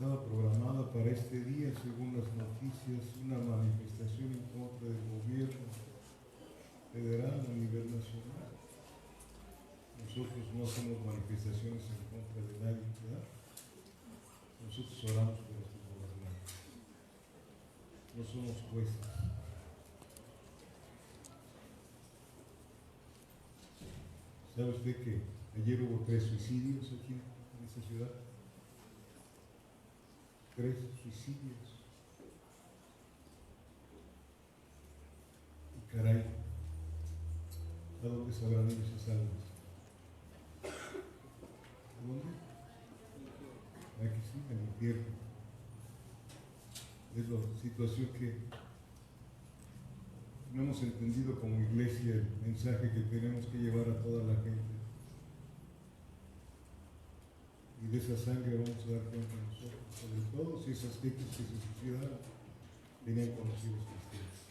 estaba programada para este día, según las noticias, una manifestación en contra del gobierno federal a nivel nacional. Nosotros no hacemos manifestaciones en contra de nadie, ¿verdad? Nosotros oramos por nuestros gobernantes. No somos jueces. ¿Sabe usted que ayer hubo 3 suicidios aquí en esta ciudad? 3 suicidios. Y caray, ¿a dónde se habrán ido esas almas? ¿A dónde? Aquí sí, en el infierno. Es la situación que no hemos entendido como iglesia, el mensaje que tenemos que llevar a toda la gente. Y de esa sangre vamos a dar cuenta nosotros, sobre todo si esas gentes que se suicidaron tenían conocidos cristianos.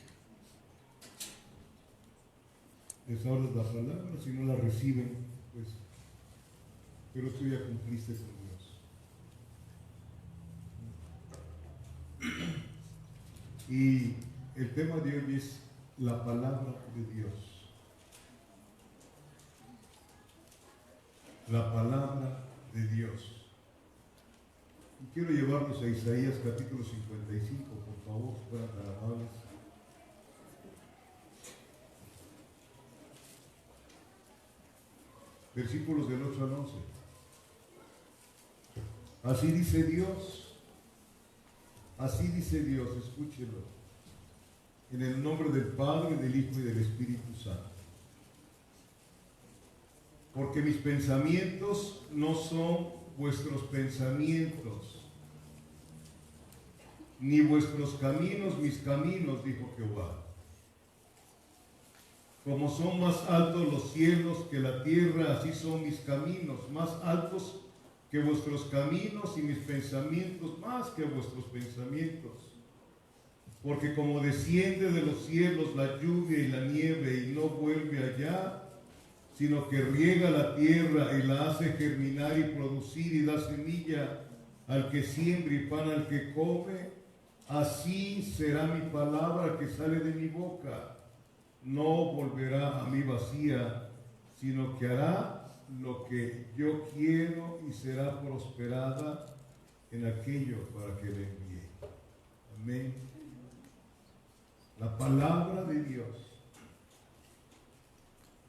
Les hablas la palabra, si no la reciben, pues, pero tú ya cumpliste con Dios. Y el tema de hoy es la palabra de Dios. La palabra de Dios. Y quiero llevarlos a Isaías capítulo 55, por favor, si fueran tan amables. Versículos del 8 al 11. Así dice Dios, escúchelo. En el nombre del Padre, del Hijo y del Espíritu Santo. Porque mis pensamientos no son vuestros pensamientos, ni vuestros caminos mis caminos, dijo Jehová. Como son más altos los cielos que la tierra, así son mis caminos, más altos que vuestros caminos, y mis pensamientos más que vuestros pensamientos. Porque como desciende de los cielos la lluvia y la nieve y no vuelve allá, sino que riega la tierra y la hace germinar y producir y da semilla al que siembra y pan al que come, así será mi palabra que sale de mi boca. No volverá a mí vacía, sino que hará lo que yo quiero y será prosperada en aquello para que le envíe. Amén. La palabra de Dios.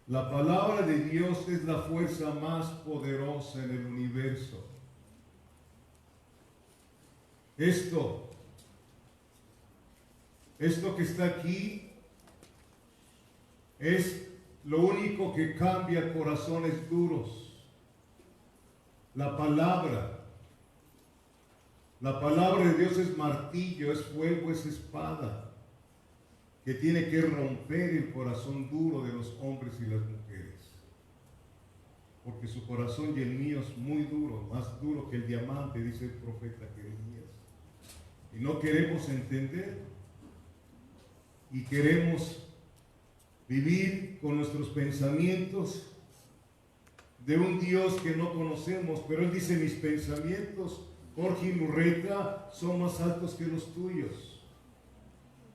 La palabra de Dios es la fuerza más poderosa en el universo. Esto que está aquí es lo único que cambia corazones duros. La palabra de Dios es martillo, es fuego, es espada, que tiene que romper el corazón duro de los hombres y las mujeres. Porque su corazón y el mío es muy duro, más duro que el diamante, dice el profeta Jeremías. Y no queremos entender, y queremos vivir con nuestros pensamientos de un Dios que no conocemos, pero Él dice: mis pensamientos, Jorge y Lurreta, son más altos que los tuyos,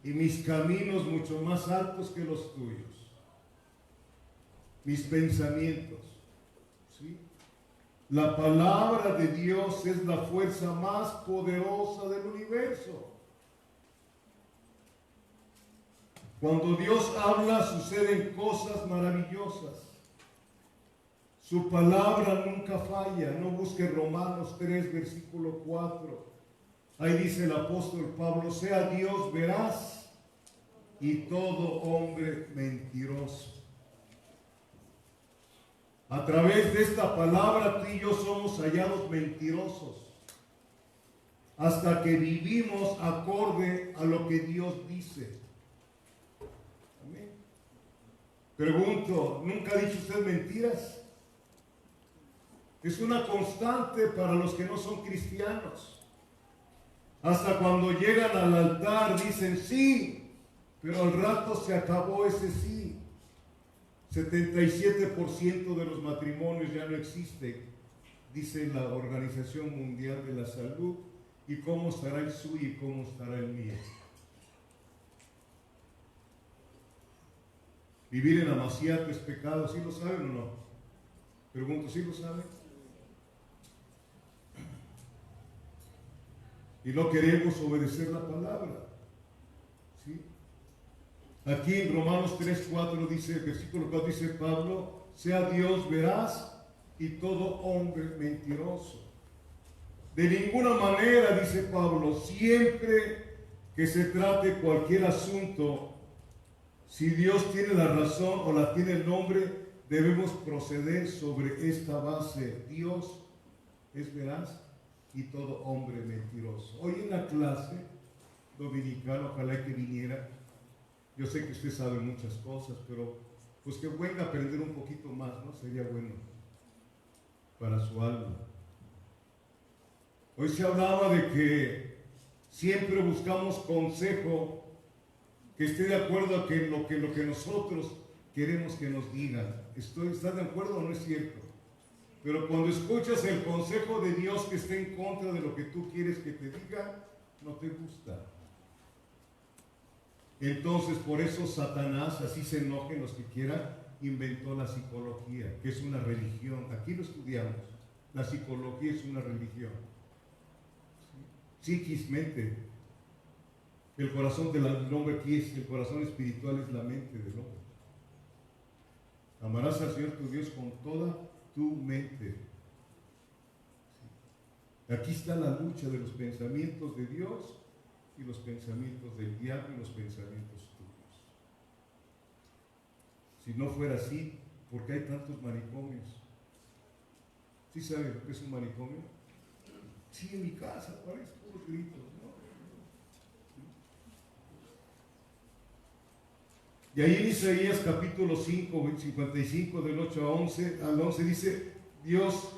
y mis caminos mucho más altos que los tuyos. Mis pensamientos, ¿sí? La palabra de Dios es la fuerza más poderosa del universo. Cuando Dios habla, suceden cosas maravillosas. Su palabra nunca falla. No busque Romanos 3, versículo 4. Ahí dice el apóstol Pablo: sea Dios veraz y todo hombre mentiroso. A través de esta palabra tú y yo somos hallados mentirosos, hasta que vivimos acorde a lo que Dios dice. Amén. Pregunto, ¿nunca ha dicho usted mentiras? Es una constante para los que no son cristianos. Hasta cuando llegan al altar dicen sí, pero al rato se acabó ese sí. 77% de los matrimonios ya no existen, dice la Organización Mundial de la Salud, ¿Y cómo estará el suyo y cómo estará el mío? Vivir en amaciato es pecado, ¿sí lo saben o no? Pregunto, ¿sí lo saben? Y no queremos obedecer la palabra. ¿Sí? Aquí en Romanos 3:4 dice, versículo 4 dice Pablo, sea Dios veraz y todo hombre mentiroso. De ninguna manera, dice Pablo, siempre que se trate cualquier asunto, si Dios tiene la razón o la tiene el hombre, debemos proceder sobre esta base. Dios es veraz y todo hombre mentiroso. Hoy en la clase dominical, ojalá que viniera. Yo sé que usted sabe muchas cosas, pero pues que venga a aprender un poquito más, ¿no? Sería bueno para su alma. Hoy se hablaba de que siempre buscamos consejo que esté de acuerdo a que lo que nosotros queremos que nos digan. ¿Está de acuerdo o no es cierto? Pero cuando escuchas el consejo de Dios que está en contra de lo que tú quieres que te diga, no te gusta. Entonces, por eso Satanás, así se enojen los que quieran, inventó la psicología, que es una religión. Aquí lo estudiamos. La psicología es una religión. Psiquismente. El corazón del hombre aquí es, el corazón espiritual es la mente del hombre. Amarás al Señor tu Dios con toda tu mente. Aquí está la lucha de los pensamientos de Dios y los pensamientos del diablo y los pensamientos tuyos. Si no fuera así, ¿por qué hay tantos manicomios? ¿Sí saben lo que es un manicomio? Sí, en mi casa, parece puros gritos, ¿no? Y ahí en Isaías capítulo 5, 55, del 8 al 11 dice Dios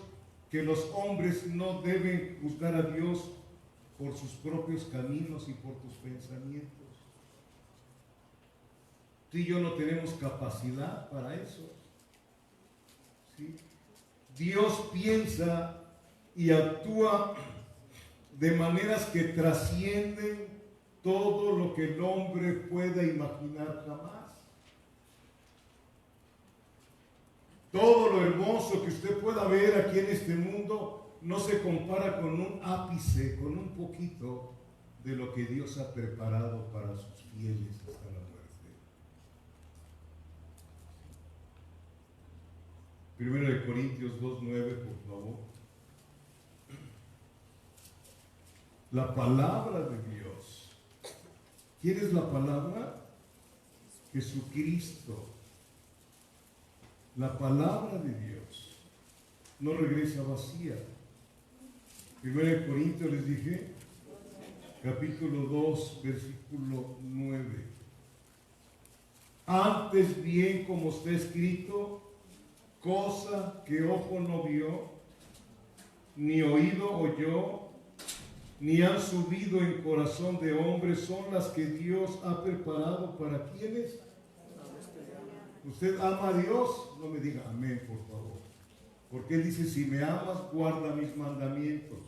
que los hombres no deben juzgar a Dios por sus propios caminos y por tus pensamientos. Tú y yo no tenemos capacidad para eso. ¿Sí? Dios piensa y actúa de maneras que trascienden todo lo que el hombre pueda imaginar jamás. Todo lo hermoso que usted pueda ver aquí en este mundo no se compara con un ápice, con un poquito de lo que Dios ha preparado para sus fieles hasta la muerte. Primero de Corintios 2:9, por favor. La palabra de Dios. ¿Quién es la palabra? Jesucristo. La palabra de Dios no regresa vacía. Primero de Corintios les dije, capítulo 2, versículo 9. Antes bien, como está escrito, cosa que ojo no vio, ni oído oyó, ni han subido en corazón de hombre, son las que Dios ha preparado para quienes. ¿Usted ama a Dios? No me diga amén, por favor. Porque Él dice, si me amas, guarda mis mandamientos.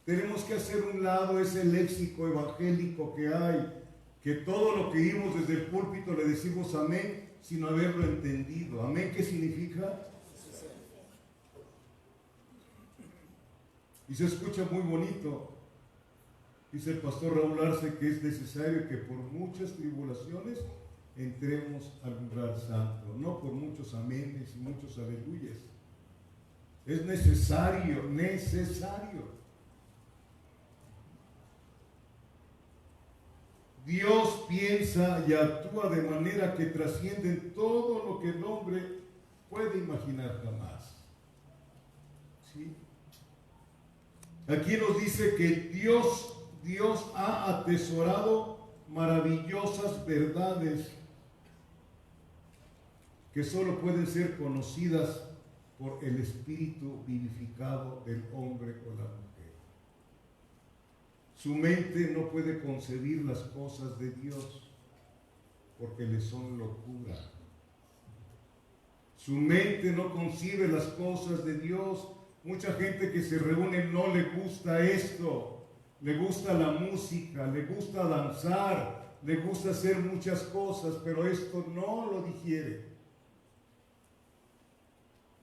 Tenemos que hacer un lado ese léxico evangélico que hay, que todo lo que oímos desde el púlpito le decimos amén, sin haberlo entendido. ¿Amén qué significa? Y se escucha muy bonito. Dice el pastor Raúl Arce que es necesario que por muchas tribulaciones entremos al lugar santo, no por muchos amenes y muchos aleluyas. Es necesario. Dios piensa y actúa de manera que trasciende todo lo que el hombre puede imaginar jamás. ¿Sí? Aquí nos dice que Dios ha atesorado maravillosas verdades que solo pueden ser conocidas por el espíritu vivificado del hombre o la mujer. Su mente no puede concebir las cosas de Dios porque le son locura. Su mente no concibe las cosas de Dios. Mucha gente que se reúne no le gusta esto. le gusta la música, le gusta danzar, le gusta hacer muchas cosas, pero esto no lo digiere.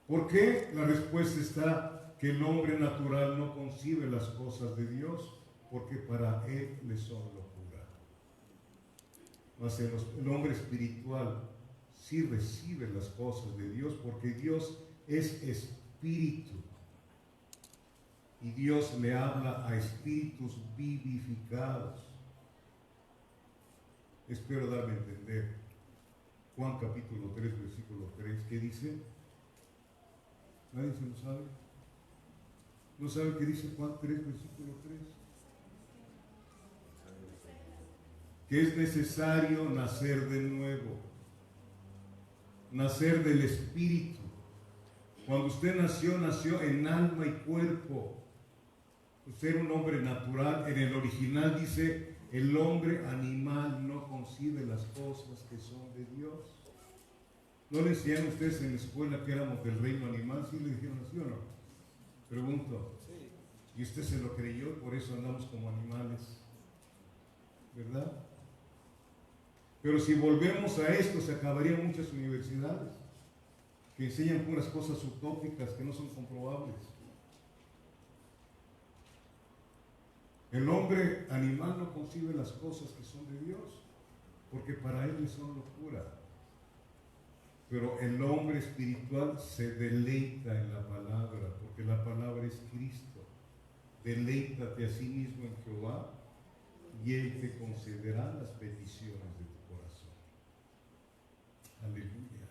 ¿Por qué? La respuesta está que el hombre natural no concibe las cosas de Dios, porque para él le son locura. Mas el hombre espiritual sí recibe las cosas de Dios, porque Dios es espíritu. Y Dios le habla a espíritus vivificados. Espero darme a entender. Juan capítulo 3, versículo 3, ¿qué dice? ¿Nadie se lo sabe? ¿No sabe qué dice Juan 3, versículo 3? Que es necesario nacer de nuevo, nacer del Espíritu. Cuando usted nació, nació en alma y cuerpo. Usted era un hombre natural. En el original dice, el hombre animal no concibe las cosas que son de Dios. ¿No le enseñaron ustedes en la escuela que éramos del reino animal? ¿Sí le dijeron así o no? Pregunto. Y usted se lo creyó y por eso andamos como animales. ¿Verdad? Pero si volvemos a esto, se acabarían muchas universidades que enseñan puras cosas utópicas que no son comprobables. El hombre animal no concibe las cosas que son de Dios, porque para él son locura. Pero el hombre espiritual se deleita en la palabra, porque la palabra es Cristo. Deleítate a sí mismo en Jehová, y Él te concederá las peticiones de tu corazón. Aleluya.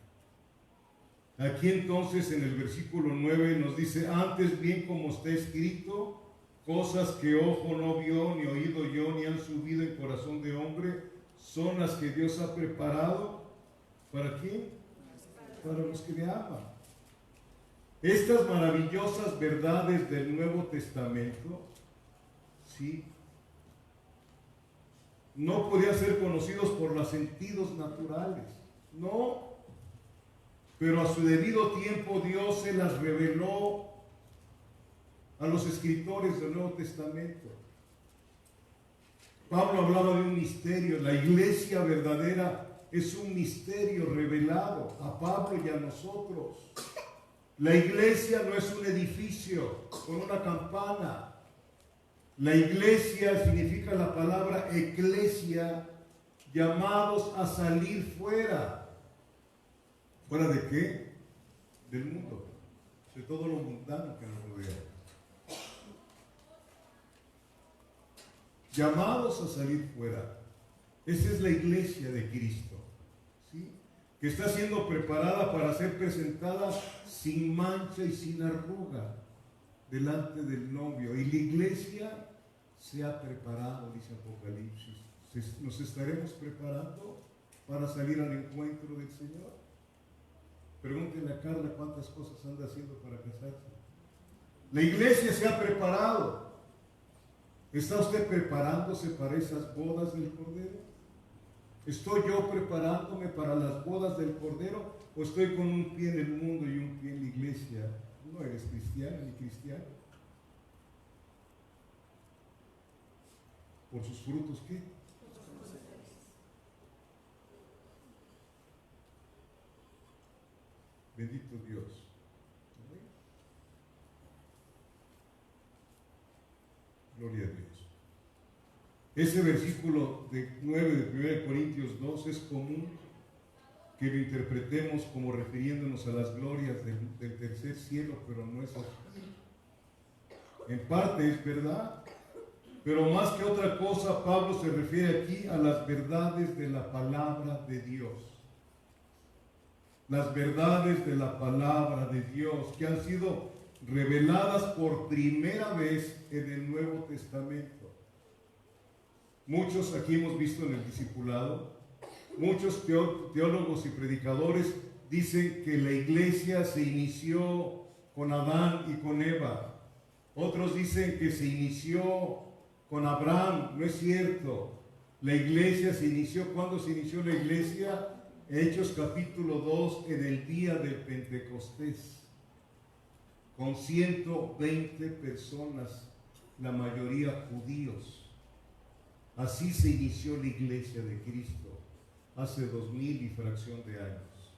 Aquí entonces en el versículo 9 nos dice, antes bien como está escrito, cosas que ojo no vio, ni oído yo, ni han subido en corazón de hombre, son las que Dios ha preparado. ¿Para quién? Para los que le aman. Estas maravillosas verdades del Nuevo Testamento, ¿sí?, no podían ser conocidos por los sentidos naturales, no, pero a su debido tiempo Dios se las reveló a los escritores del Nuevo Testamento. Pablo hablaba de un misterio. La iglesia verdadera es un misterio revelado a Pablo y a nosotros. La iglesia no es un edificio con una campana. La iglesia significa la palabra eclesia, llamados a salir fuera. ¿Fuera de qué? Del mundo, de todo lo mundano que nos rodea. Llamados a salir fuera. Esa es la iglesia de Cristo, ¿sí?, que está siendo preparada para ser presentada sin mancha y sin arruga delante del novio. Y la iglesia se ha preparado, dice Apocalipsis. ¿Nos estaremos preparando para salir al encuentro del Señor? Pregúntenle a Carla cuántas cosas anda haciendo para casarse. La iglesia se ha preparado. ¿Está usted preparándose para esas bodas del Cordero? ¿Estoy yo preparándome para las bodas del Cordero? ¿O estoy con un pie en el mundo y un pie en la iglesia? No eres cristiano ni cristiano. ¿Por sus frutos qué? Bendito Dios. Gloria a Dios. Ese versículo de 9 de 1 Corintios 2 es común que lo interpretemos como refiriéndonos a las glorias del tercer cielo, pero no es así. En parte es verdad, pero más que otra cosa, Pablo se refiere aquí a las verdades de la palabra de Dios. Las verdades de la palabra de Dios que han sido reveladas por primera vez en el Nuevo Testamento. Muchos aquí hemos visto en el discipulado, muchos teólogos y predicadores dicen que la iglesia se inició con Adán y con Eva. Otros dicen que se inició con Abraham. No es cierto. La iglesia se inició. ¿Cuándo se inició la iglesia? Hechos capítulo 2, en el día del Pentecostés, con 120 personas la mayoría judíos. Así se inició la iglesia de Cristo hace 2000 y fracción de años.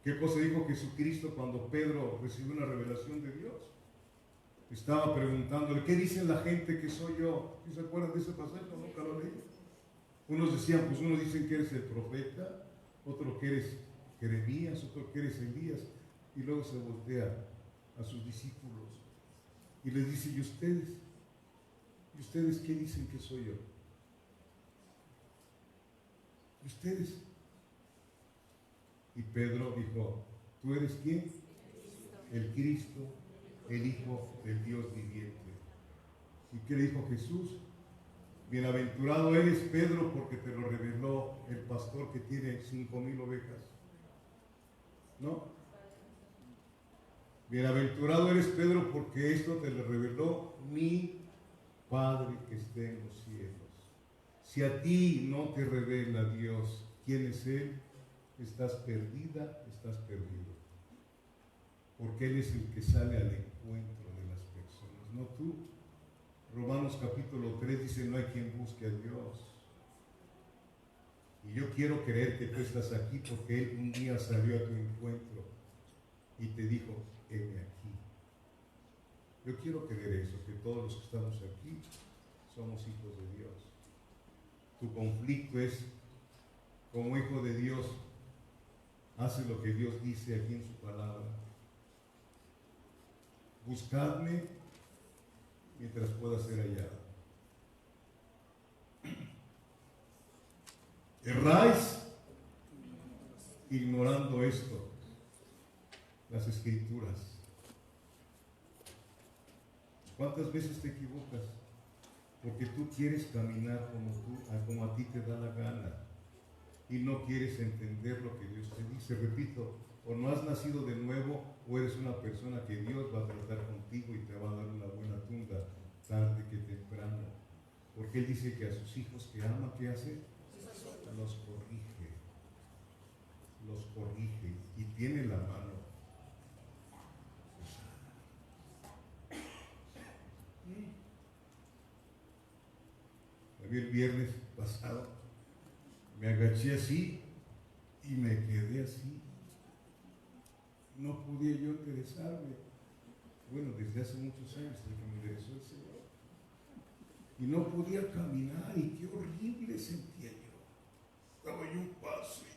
¿Qué cosa dijo Jesucristo cuando Pedro recibió una revelación de Dios? Estaba preguntándole, ¿qué dice la gente que soy yo? ¿Sí se acuerdan de ese pasaje? Nunca lo leí. Unos decían, pues unos dicen que eres el profeta, otro que eres Jeremías, otro que eres Elías, y luego se voltea a sus discípulos y les dice, ¿y ustedes? ¿Y ustedes qué dicen que soy yo? ¿Y ustedes? Y Pedro dijo, ¿tú eres quién? El Cristo, el Hijo del Dios viviente. ¿Y qué le dijo Jesús? Bienaventurado eres, Pedro, porque te lo reveló el pastor que tiene 5,000 ovejas. ¿No? Bienaventurado eres, Pedro, porque esto te lo reveló mi Padre que esté en los cielos. Si a ti no te revela Dios quién es Él, estás perdida, estás perdido. Porque Él es el que sale al encuentro de las personas, no tú. Romanos capítulo 3 dice, no hay quien busque a Dios. Y yo quiero creer que tú estás aquí porque Él un día salió a tu encuentro y te dijo, heme aquí. Yo quiero creer eso, que todos los que estamos aquí somos hijos de Dios. Tu conflicto es, como hijo de Dios, hace lo que Dios dice aquí en su palabra. Buscadme mientras pueda ser hallado. Erráis ignorando esto, las Escrituras. ¿Cuántas veces te equivocas? Porque tú quieres caminar como a ti te da la gana y no quieres entender lo que Dios te dice. Repito, o no has nacido de nuevo o eres una persona que Dios va a tratar contigo y te va a dar una buena tunda tarde que temprano. Porque Él dice que a sus hijos que ama, ¿qué hace? Los corrige y tiene la mano. El viernes pasado me agaché así y me quedé así. No podía yo enderezarme. Bueno, desde hace muchos años desde que me enderezó el Señor. Y no podía caminar y qué horrible sentía yo. Daba yo un paso y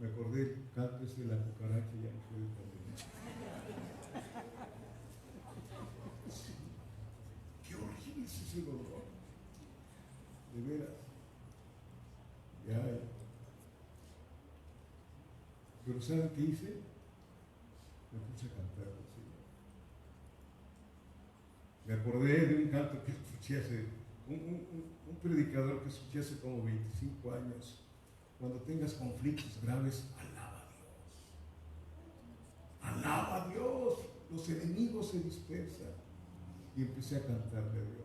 me acordé del canto ese de la cucaracha y ya no pude caminar. Sí. Qué horrible es ese dolor. De veras. Ya. Pero ¿saben qué hice? Me puse a cantar al Señor. Me acordé de un canto que escuché hace, un predicador que escuché hace como 25 años. Cuando tengas conflictos graves, alaba a Dios. Alaba a Dios. Los enemigos se dispersan. Y empecé a cantarle a Dios.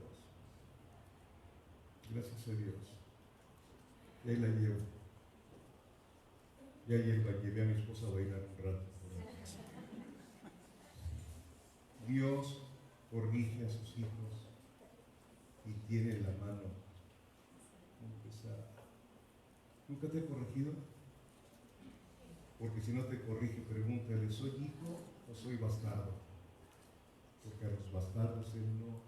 Gracias a Dios. Y ahí la llevo. Y ayer la llevé a mi esposa a bailar un rato. Dios corrige a sus hijos y tiene la mano muy pesada. ¿Nunca te he corregido? Porque si no te corrige, pregúntale, ¿soy hijo o soy bastardo? Porque a los bastardos Él no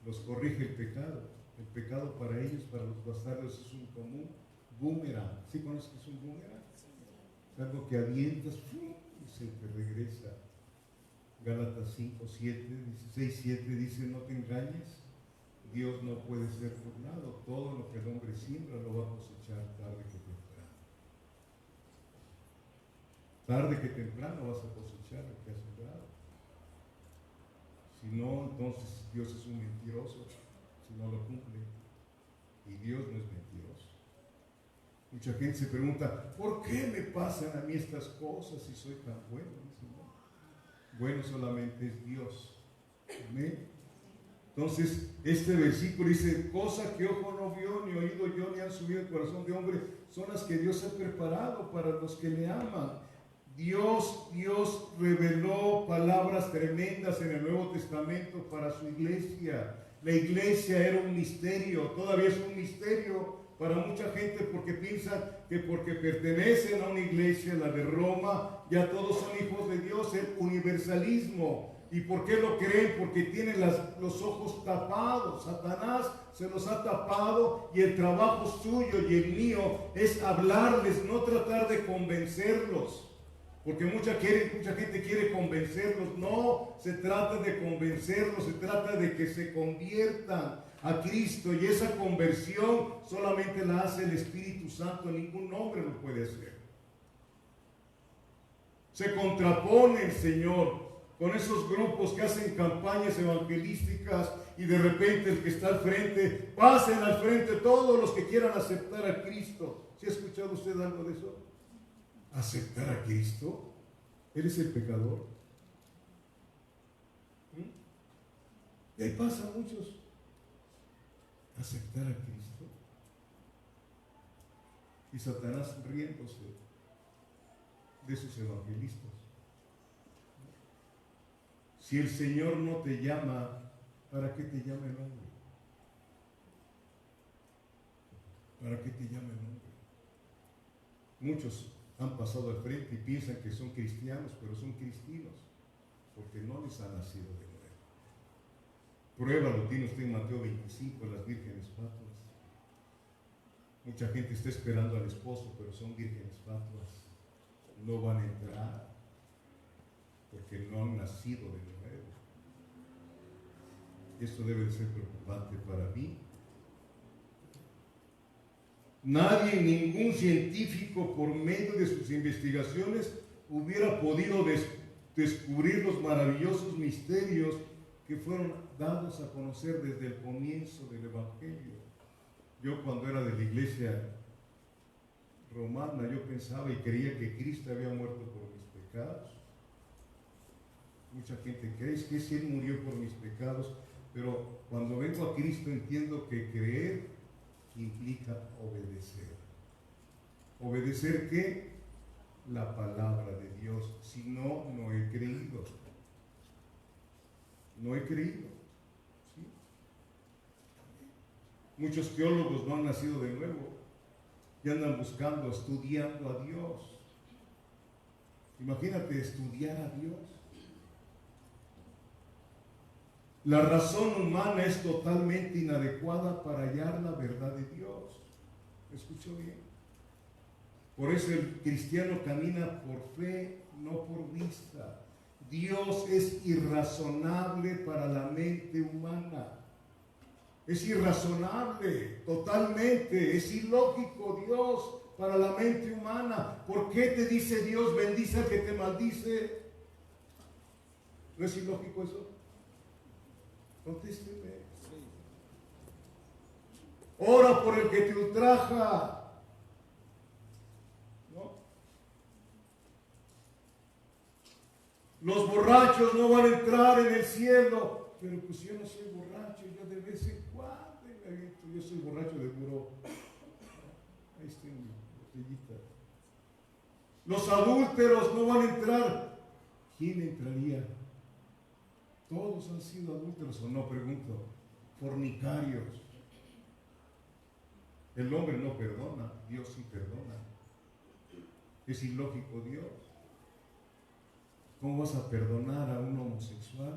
los corrige el pecado. El pecado para ellos, para los bastardos, es un común boomerang. ¿Sí conoces que es un boomerang? Es algo que avientas y se te regresa. Gálatas 6:7 dice, no te engañes, Dios no puede ser burlado. Todo lo que el hombre siembra lo va a cosechar tarde que temprano. Tarde que temprano vas a cosechar lo que has sembrado. Si no, entonces Dios es un mentiroso, si no lo cumple. Y Dios no es mentiroso. Mucha gente se pregunta, ¿por qué me pasan a mí estas cosas si soy tan bueno? Dice, no. Bueno solamente es Dios. Amén. Entonces, este versículo dice, cosa que ojo no vio, ni oído yo, ni han subido el corazón de hombre, son las que Dios ha preparado para los que le aman. Dios reveló palabras tremendas en el Nuevo Testamento para su iglesia. La iglesia era un misterio, todavía es un misterio para mucha gente porque piensan que porque pertenecen a una iglesia, la de Roma, ya todos son hijos de Dios, el universalismo. ¿Y por qué lo creen? Porque tienen los ojos tapados. Satanás se los ha tapado y el trabajo suyo y el mío es hablarles, no tratar de convencerlos. Porque mucha gente quiere convencerlos. No se trata de convencerlos, se trata de que se conviertan a Cristo. Y esa conversión solamente la hace el Espíritu Santo, ningún hombre lo puede hacer. Se contrapone el Señor con esos grupos que hacen campañas evangelísticas y de repente el que está al frente, pasen al frente todos los que quieran aceptar a Cristo. ¿Sí ha escuchado usted algo de eso? ¿Aceptar a Cristo? ¿Eres el pecador? Y ahí pasan muchos. ¿Aceptar a Cristo? Y Satanás riéndose de sus evangelistas. Si el Señor no te llama, ¿para qué te llama el hombre? ¿Para qué te llama el hombre? Muchos han pasado al frente y piensan que son cristianos, pero son cristinos, porque no les ha nacido de nuevo. Pruébalo, tiene usted en Mateo 25, las vírgenes fatuas. Mucha gente está esperando al esposo, pero son vírgenes fatuas. No van a entrar, porque no han nacido de nuevo. Esto debe de ser preocupante para mí. Nadie, ningún científico, por medio de sus investigaciones, hubiera podido descubrir los maravillosos misterios que fueron dados a conocer desde el comienzo del Evangelio. Yo, cuando era de la iglesia romana, yo pensaba y creía que Cristo había muerto por mis pecados. Mucha gente cree que sí, Él murió por mis pecados, pero cuando vengo a Cristo entiendo que creer implica obedecer. ¿Obedecer qué? La palabra de Dios. Si no, no he creído. No he creído. ¿Sí? Muchos teólogos no han nacido de nuevo y andan buscando, estudiando a Dios. Imagínate estudiar a Dios. La razón humana es totalmente inadecuada para hallar la verdad de Dios. ¿Me escuchó bien? Por eso el cristiano camina por fe, no por vista. Dios es irrazonable para la mente humana. Es irrazonable, totalmente. Es ilógico Dios para la mente humana. ¿Por qué te dice Dios, bendice al que te maldice? ¿No es ilógico eso? Contésteme. Ora por el que te ultraja. ¿No? Los borrachos no van a entrar en el cielo. Pero pues yo no soy borracho, yo de vez en cuando me aviento. Yo soy borracho de puro. Ahí está mi botellita. Los adúlteros no van a entrar. ¿Quién entraría? Todos han sido adúlteros, o no, pregunto, fornicarios. El hombre no perdona, Dios sí perdona. Es ilógico Dios. ¿Cómo vas a perdonar a un homosexual?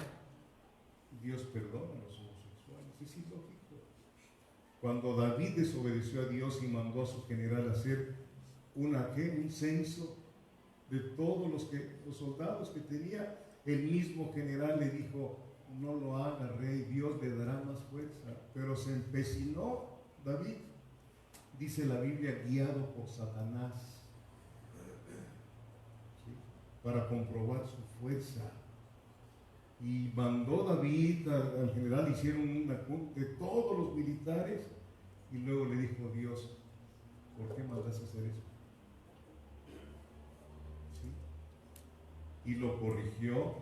Dios perdona a los homosexuales, es ilógico. Cuando David desobedeció a Dios y mandó a su general a hacer un censo de todos los soldados que tenía, el mismo general le dijo, no lo haga, rey, Dios le dará más fuerza. Pero se empecinó David, dice la Biblia, guiado por Satanás, ¿sí? Para comprobar su fuerza. Y mandó David al general, hicieron una junta de todos los militares, y luego le dijo Dios, ¿por qué mandas a hacer eso? Y lo corrigió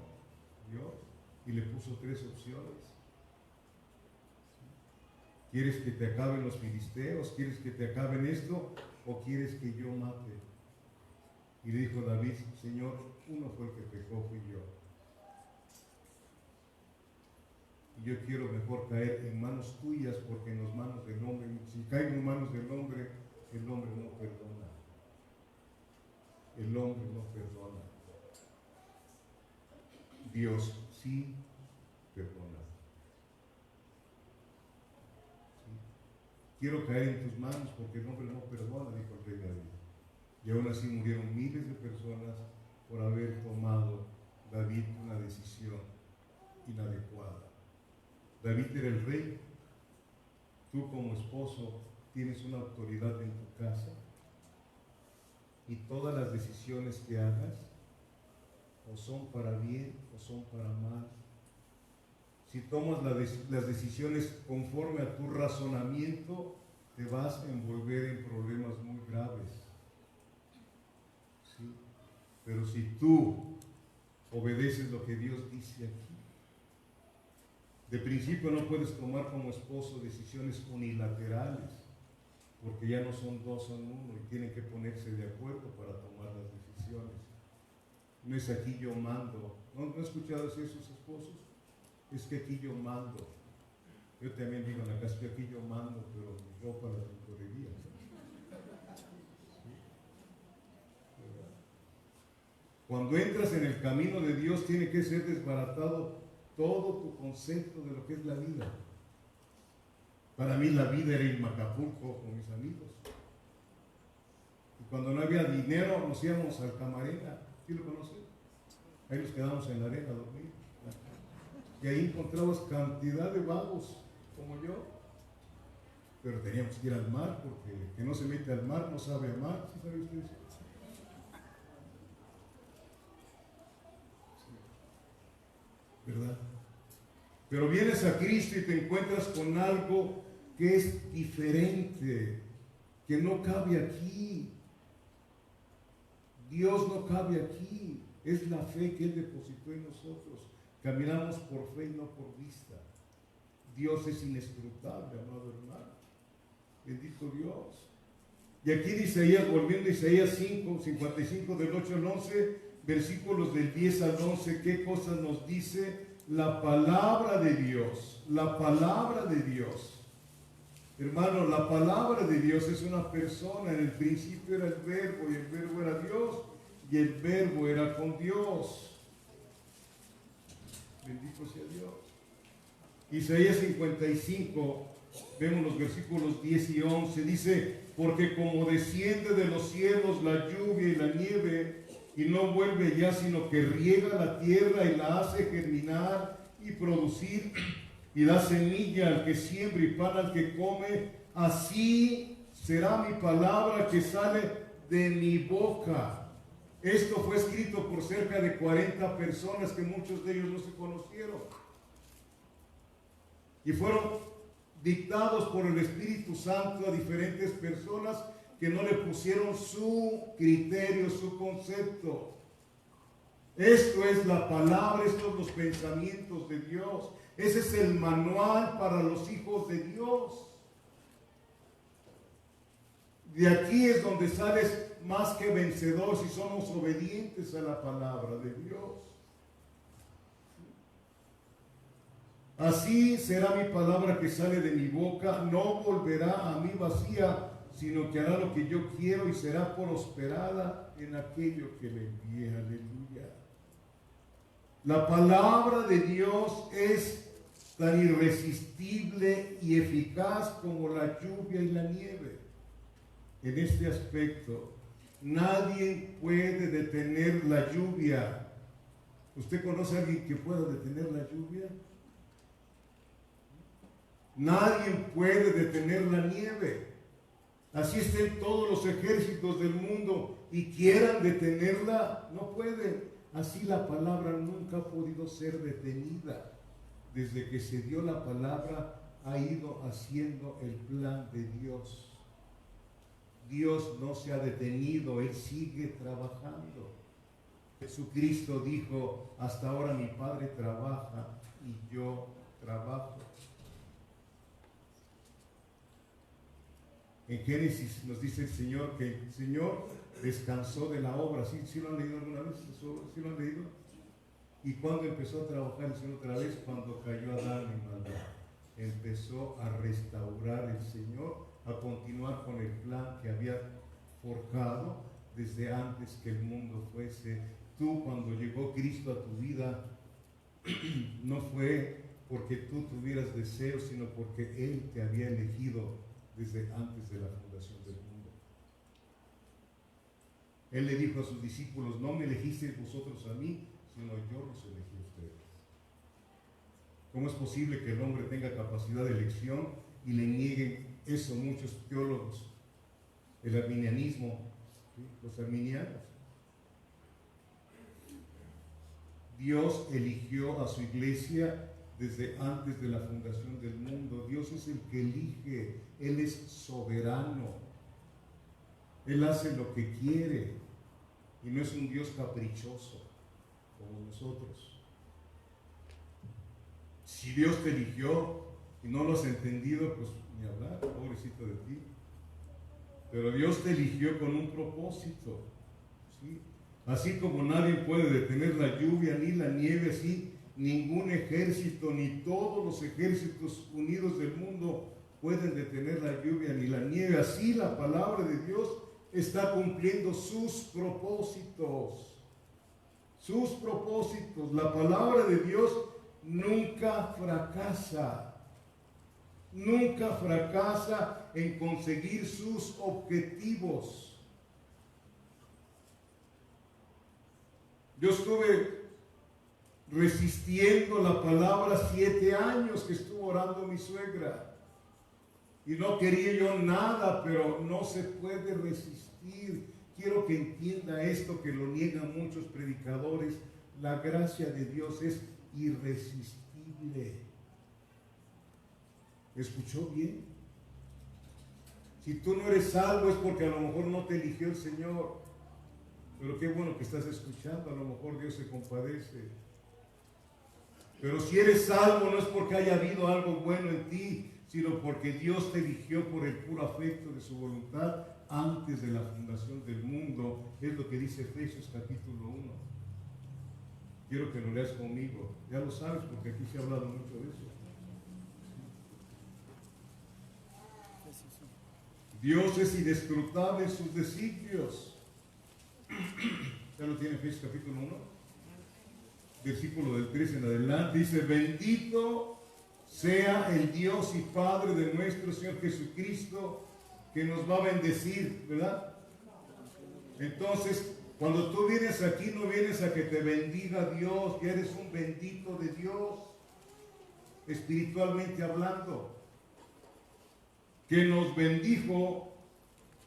Dios y le puso 3 opciones. ¿Quieres que te acaben los filisteos? ¿Quieres que te acaben esto? ¿O quieres que yo mate Y le dijo David, Señor, uno fue el que pecó, fui yo. Y yo quiero mejor caer en manos tuyas, porque en las manos del hombre, si caigo en manos del hombre, el hombre no perdona. El hombre no perdona. Dios sí perdona. ¿Sí? Quiero caer en tus manos porque el hombre no perdona, dijo el rey David. Y aún así murieron miles de personas por haber tomado David una decisión inadecuada. David era el rey. Tú como esposo tienes una autoridad en tu casa y todas las decisiones que hagas o son para bien o son para mal. Si tomas las decisiones conforme a tu razonamiento, te vas a envolver en problemas muy graves. ¿Sí? Pero si tú obedeces lo que Dios dice aquí, de principio no puedes tomar como esposo decisiones unilaterales, porque ya no son dos, son uno, y tienen que ponerse de acuerdo para tomar las decisiones. No es aquí yo mando. ¿No he escuchado así esos esposos? Es que aquí yo mando. Yo también digo en la casa que aquí yo mando, pero yo para la tintorería. Cuando entras en el camino de Dios, tiene que ser desbaratado todo tu concepto de lo que es la vida. Para mí la vida era ir a Acapulco con mis amigos. Y cuando no había dinero, nos íbamos al Camarena. ¿Sí lo conocen? Ahí nos quedamos en la arena a dormir. Y ahí encontrabas cantidad de vagos como yo. Pero teníamos que ir al mar, porque el que no se mete al mar no sabe amar. ¿Sí sabe usted eso? ¿Verdad? Pero vienes a Cristo y te encuentras con algo que es diferente, que no cabe aquí. Dios no cabe aquí. Es la fe que Él depositó en nosotros. Caminamos por fe y no por vista. Dios es inescrutable, amado hermano. Bendito Dios. Y aquí dice Isaías, volviendo a Isaías 5, 55 del 8 al 11, versículos del 10 al 11, ¿qué cosas nos dice la palabra de Dios? La palabra de Dios. Hermano, la palabra de Dios es una persona. En el principio era el verbo y el verbo era Dios y el verbo era con Dios. Bendito sea Dios. Isaías 55, vemos los versículos 10 y 11, dice, porque como desciende de los cielos la lluvia y la nieve, y no vuelve ya, sino que riega la tierra y la hace germinar y producir, y da semilla al que siembra y pan al que come, así será mi palabra que sale de mi boca. Esto fue escrito por cerca de 40 personas que muchos de ellos no se conocieron. Y fueron dictados por el Espíritu Santo a diferentes personas que no le pusieron su criterio, su concepto. Esto es la palabra, estos son los pensamientos de Dios. Ese es el manual para los hijos de Dios. De aquí es donde sales más que vencedor si somos obedientes a la palabra de Dios. Así será mi palabra que sale de mi boca, no volverá a mí vacía, sino que hará lo que yo quiero y será prosperada en aquello que le envíe. Aleluya. La palabra de Dios es tan irresistible y eficaz como la lluvia y la nieve. En este aspecto, nadie puede detener la lluvia. ¿Usted conoce a alguien que pueda detener la lluvia? Nadie puede detener la nieve. Así estén todos los ejércitos del mundo y quieran detenerla, no pueden. Así la palabra nunca ha podido ser detenida. Desde que se dio la palabra, ha ido haciendo el plan de Dios. Dios no se ha detenido, Él sigue trabajando. Jesucristo dijo, hasta ahora mi Padre trabaja y yo trabajo. En Génesis nos dice el Señor que el Señor descansó de la obra. ¿Sí lo han leído alguna vez? ¿Sí lo han leído? ¿Y cuando empezó a trabajar el Señor otra vez? Cuando cayó Adán en maldad. Empezó a restaurar el Señor, a continuar con el plan que había forjado desde antes que el mundo fuese. Tú, cuando llegó Cristo a tu vida, no fue porque tú tuvieras deseos, sino porque Él te había elegido desde antes de la fundación del mundo. Él le dijo a sus discípulos: no me elegisteis vosotros a mí, sino yo los elegí a ustedes. ¿Cómo es posible que el hombre tenga capacidad de elección y le nieguen eso muchos teólogos? El arminianismo, ¿sí? Los arminianos. Dios eligió a su iglesia desde antes de la fundación del mundo. Dios es el que elige, Él es soberano, Él hace lo que quiere y no es un Dios caprichoso como nosotros. Si Dios te eligió y no lo has entendido, pues ni hablar, pobrecito de ti. Pero Dios te eligió con un propósito, ¿sí? Así como nadie puede detener la lluvia ni la nieve, así ningún ejército ni todos los ejércitos unidos del mundo pueden detener la lluvia ni la nieve. Así la palabra de Dios está cumpliendo sus propósitos. Sus propósitos. La palabra de Dios nunca fracasa. Nunca fracasa en conseguir sus objetivos. Yo estuve resistiendo la palabra 7 años que estuvo orando mi suegra. Y no quería yo nada, pero no se puede resistir. Quiero que entienda esto que lo niegan muchos predicadores. La gracia de Dios es irresistible. ¿Me escuchó bien? Si tú no eres salvo es porque a lo mejor no te eligió el Señor. Pero qué bueno que estás escuchando, a lo mejor Dios se compadece. Pero si eres salvo no es porque haya habido algo bueno en ti, sino porque Dios te eligió por el puro afecto de su voluntad antes de la fundación del mundo. Es lo que dice Efesios capítulo 1. Quiero que lo leas conmigo. Ya lo sabes porque aquí se ha hablado mucho de eso. Dios es inescrutable en sus designios. ¿Ya lo tiene Efesios capítulo 1? Versículo del 3 en adelante. Dice: bendito sea el Dios y Padre de nuestro Señor Jesucristo, que nos va a bendecir, ¿verdad? Entonces, cuando tú vienes aquí, no vienes a que te bendiga Dios, ya eres un bendito de Dios, espiritualmente hablando, que nos bendijo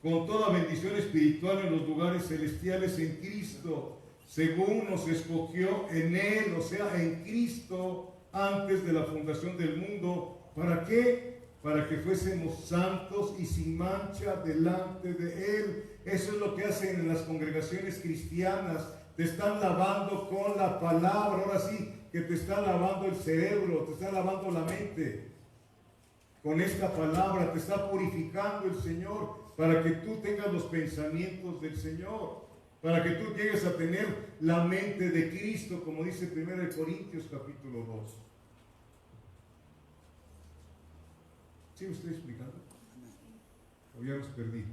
con toda bendición espiritual en los lugares celestiales en Cristo, según nos escogió en Él, o sea, en Cristo, antes de la fundación del mundo. ¿Para qué? Para que fuésemos santos y sin mancha delante de Él. Eso es lo que hacen en las congregaciones cristianas. Te están lavando con la palabra. Ahora sí, que te está lavando el cerebro, te está lavando la mente. Con esta palabra te está purificando el Señor para que tú tengas los pensamientos del Señor, para que tú llegues a tener la mente de Cristo, como dice 1 Corintios capítulo 2. ¿Sí me estoy explicando? ¿O ya los perdí?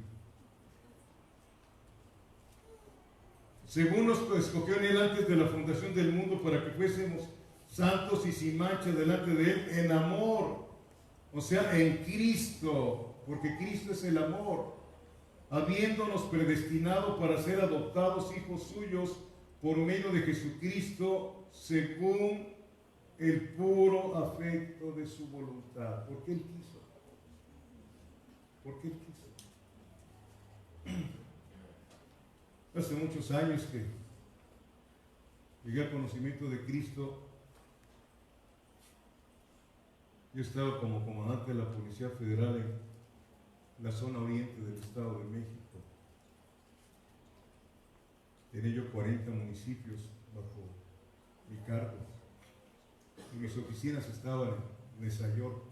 Según nos escogió en Él antes de la fundación del mundo para que fuésemos santos y sin mancha delante de Él en amor. O sea, en Cristo, porque Cristo es el amor, habiéndonos predestinado para ser adoptados hijos suyos por medio de Jesucristo, según el puro afecto de su voluntad. ¿Por qué Él quiso? ¿Por qué Él quiso? Hace muchos años que llegué al conocimiento de Cristo. Yo estaba como comandante de la Policía Federal en la zona oriente del Estado de México. Tenía yo 40 municipios bajo mi cargo. Y mis oficinas estaban en Nezahualcóyotl.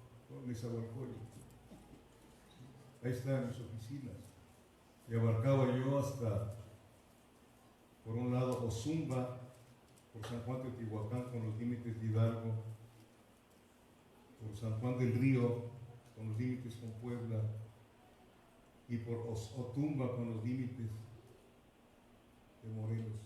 ahí estaban mis oficinas. Y abarcaba yo hasta, por un lado, Ozumba, por San Juan de Teotihuacán con los límites de Hidalgo, por San Juan del Río con los límites con Puebla, y por Otumba con los límites de Morelos.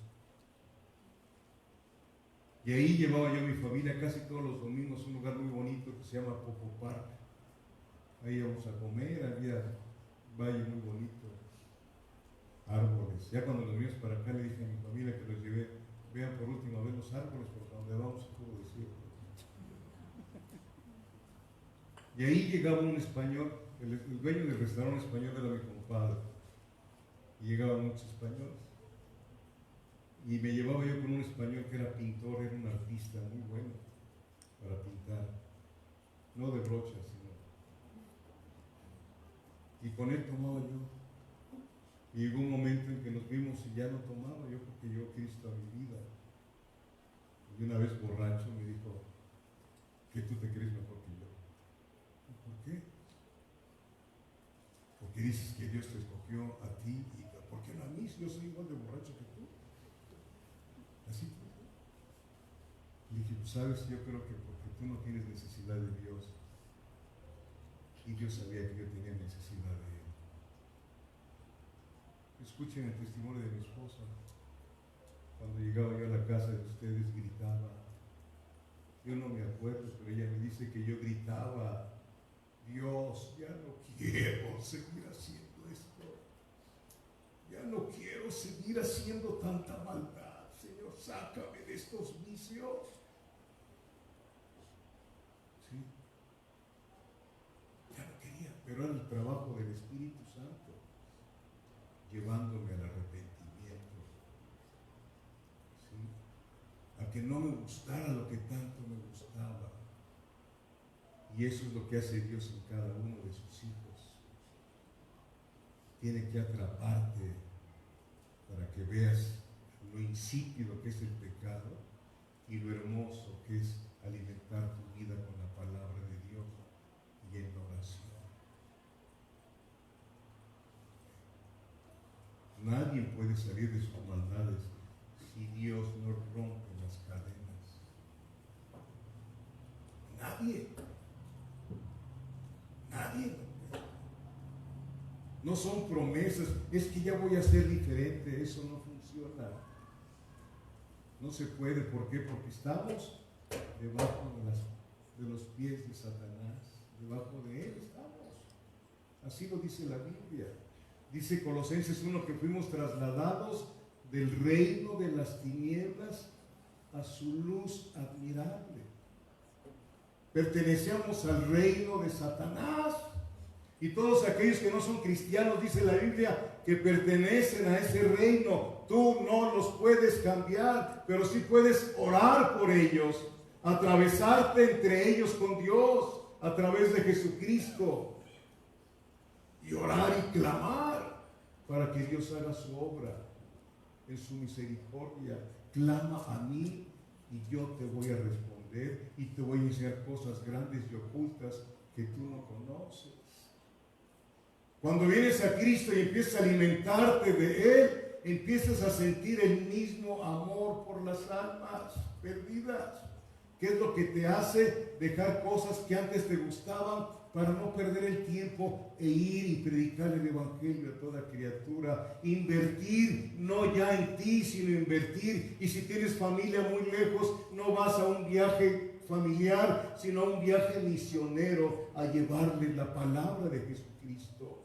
Y ahí llevaba yo a mi familia casi todos los domingos a un lugar muy bonito que se llama Popo Park. Ahí íbamos a comer, había un valle muy bonito, árboles. Ya cuando nos vinimos para acá le dije a mi familia que los llevé, vean por última vez los árboles, porque donde vamos es puro desierto. Y ahí llegaba un español, el dueño del restaurante español era mi compadre, y llegaban muchos españoles. Y me llevaba yo con un español que era pintor, era un artista muy bueno para pintar, no de brochas, sino. Y con él tomaba yo. Y llegó un momento en que nos vimos y ya no tomaba yo porque yo Cristo a mi vida. Y una vez borracho me dijo que tú te crees mejor que yo. ¿Por qué? Porque dices que Dios te escogió a ti y ¿por qué no a mí si yo soy igual de borracho que tú? Así. Le dije, pues sabes, yo creo que porque tú no tienes necesidad de Dios y Dios sabía que yo tenía necesidad de Él. Escuchen el testimonio de mi esposa. Cuando llegaba yo a la casa de ustedes gritaba. Yo no me acuerdo, pero ella me dice que yo gritaba, Dios, ya no quiero seguir haciendo esto. Ya no quiero seguir haciendo tanta maldad. Señor, sácame de estos vicios. Sí. Ya no quería, pero era el trabajo del Espíritu Santo, llevándome al arrepentimiento. ¿Sí? A que no me gustara lo que tanto me gustaba. Y eso es lo que hace Dios en cada uno de sus hijos. Tiene que atraparte para que veas lo insípido que es el pecado y lo hermoso que es alimentar tu vida con la palabra de Dios y en la oración. Nadie puede salir de sus maldades si Dios no rompe las cadenas. Nadie. Nadie. No son promesas, es que ya voy a ser diferente, eso no funciona. No se puede, ¿por qué? Porque estamos debajo de los pies de Satanás, debajo de él estamos. Así lo dice la Biblia. Dice Colosenses 1 que fuimos trasladados del reino de las tinieblas a su luz admirable. Pertenecemos al reino de Satanás. Y todos aquellos que no son cristianos, dice la Biblia, que pertenecen a ese reino, tú no los puedes cambiar, pero sí puedes orar por ellos, atravesarte entre ellos con Dios a través de Jesucristo y orar y clamar para que Dios haga su obra en su misericordia. Clama a mí y yo te voy a responder y te voy a enseñar cosas grandes y ocultas que tú no conoces. Cuando vienes a Cristo y empiezas a alimentarte de Él, empiezas a sentir el mismo amor por las almas perdidas. ¿Qué es lo que te hace dejar cosas que antes te gustaban para no perder el tiempo e ir y predicar el Evangelio a toda criatura? Invertir no ya en ti, sino invertir. Y si tienes familia muy lejos, no vas a un viaje familiar, sino a un viaje misionero a llevarles la palabra de Jesucristo.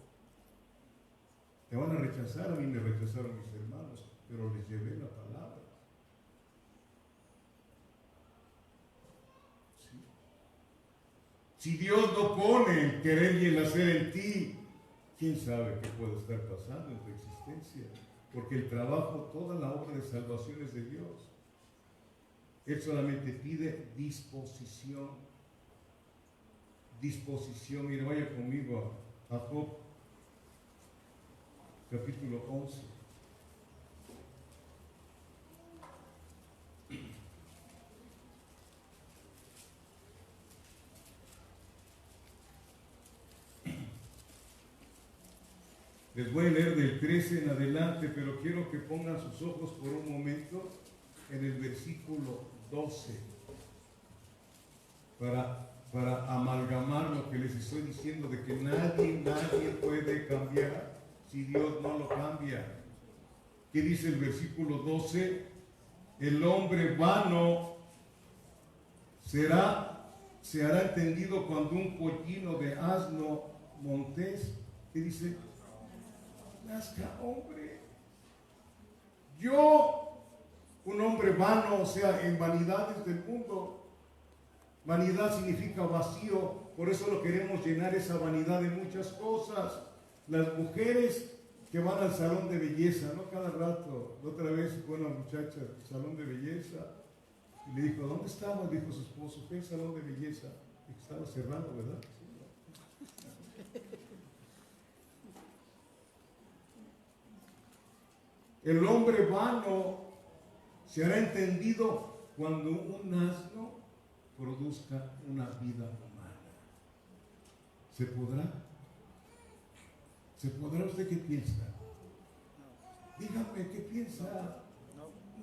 Te van a rechazar, a mí me rechazaron mis hermanos, pero les llevé la palabra. ¿Sí? Si Dios no pone el querer y el hacer en ti, ¿quién sabe qué puede estar pasando en tu existencia? Porque el trabajo, toda la obra de salvación es de Dios. Él solamente pide disposición. Disposición. Mire, vaya conmigo a Job, capítulo 11. Les voy a leer del 13 en adelante, pero quiero que pongan sus ojos por un momento en el versículo 12 para amalgamar lo que les estoy diciendo de que nadie puede cambiar si Dios no lo cambia. ¿Qué dice el versículo 12? El hombre vano se hará entendido cuando un pollino de asno montés, ¿qué dice? Nazca hombre. Yo, un hombre vano, o sea, en vanidades del mundo. Vanidad significa vacío, por eso lo queremos llenar esa vanidad de muchas cosas. Las mujeres que van al salón de belleza, ¿no? Cada rato, la otra vez fue una muchacha al salón de belleza y le dijo, ¿dónde estaba? Dijo su esposo, fue al salón de belleza. Y estaba cerrado, ¿verdad? El hombre vano se hará entendido cuando un asno produzca una vida humana. ¿Se podrá? ¿Se podrá? ¿Usted qué piensa? Dígame, ¿qué piensa?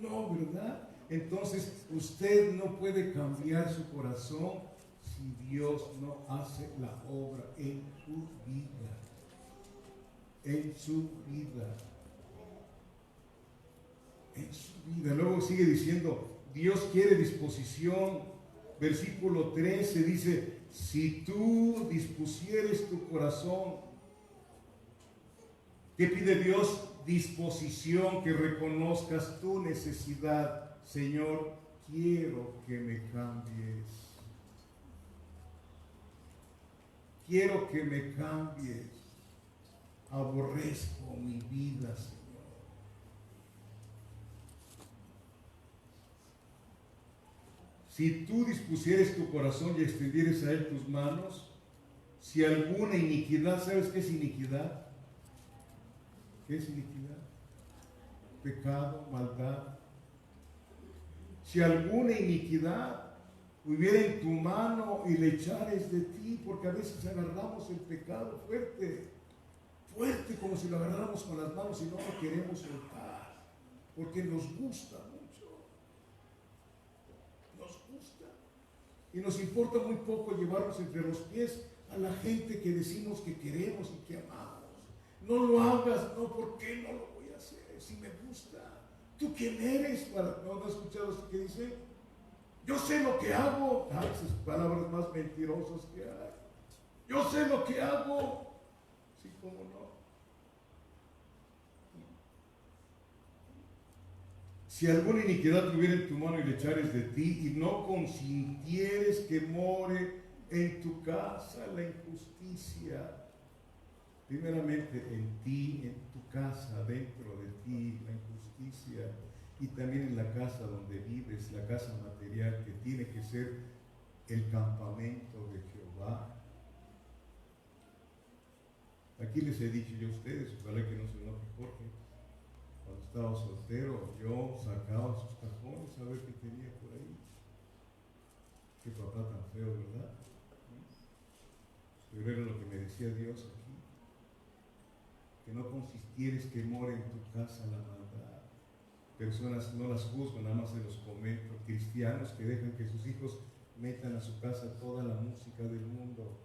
No, ¿verdad? Entonces, usted no puede cambiar su corazón si Dios no hace la obra en su vida. En su vida. En su vida. Luego sigue diciendo, Dios quiere disposición. Versículo 13 dice, si tú dispusieres tu corazón, ¿qué pide Dios? Disposición, que reconozcas tu necesidad. Señor, quiero que me cambies. Quiero que me cambies. Aborrezco mi vida, Señor. Si tú dispusieres tu corazón y extendieres a Él tus manos, si alguna iniquidad, ¿sabes qué es iniquidad? ¿Qué es iniquidad? Pecado, maldad. Si alguna iniquidad hubiera en tu mano y le echares de ti, porque a veces agarramos el pecado fuerte, como si lo agarráramos con las manos y no lo queremos soltar, porque nos gusta mucho. Y nos importa muy poco llevarnos entre los pies a la gente que decimos que queremos y que amamos. No lo hagas, no, ¿por qué no lo voy a hacer? Si me gusta. ¿Tú quién eres? ¿No has escuchado esto que dice? Yo sé lo que hago. Esas palabras más mentirosas que hay. Yo sé lo que hago. Sí, cómo no. Si alguna iniquidad tuviera en tu mano y le echares de ti, y no consintieres que more en tu casa la injusticia, primeramente en ti, en tu casa, dentro de ti, la injusticia, y también en la casa donde vives, la casa material que tiene que ser el campamento de Jehová. Aquí les he dicho yo a ustedes, ojalá que no se enoje Jorge. Cuando estaba soltero, yo sacaba sus cajones a ver qué tenía por ahí. Qué papá tan feo, ¿verdad? Pero era lo que me decía Dios aquí. Que no consistieres que more en tu casa la maldad. Personas, no las juzgo, nada más se los comento. Cristianos que dejan que sus hijos metan a su casa toda la música del mundo.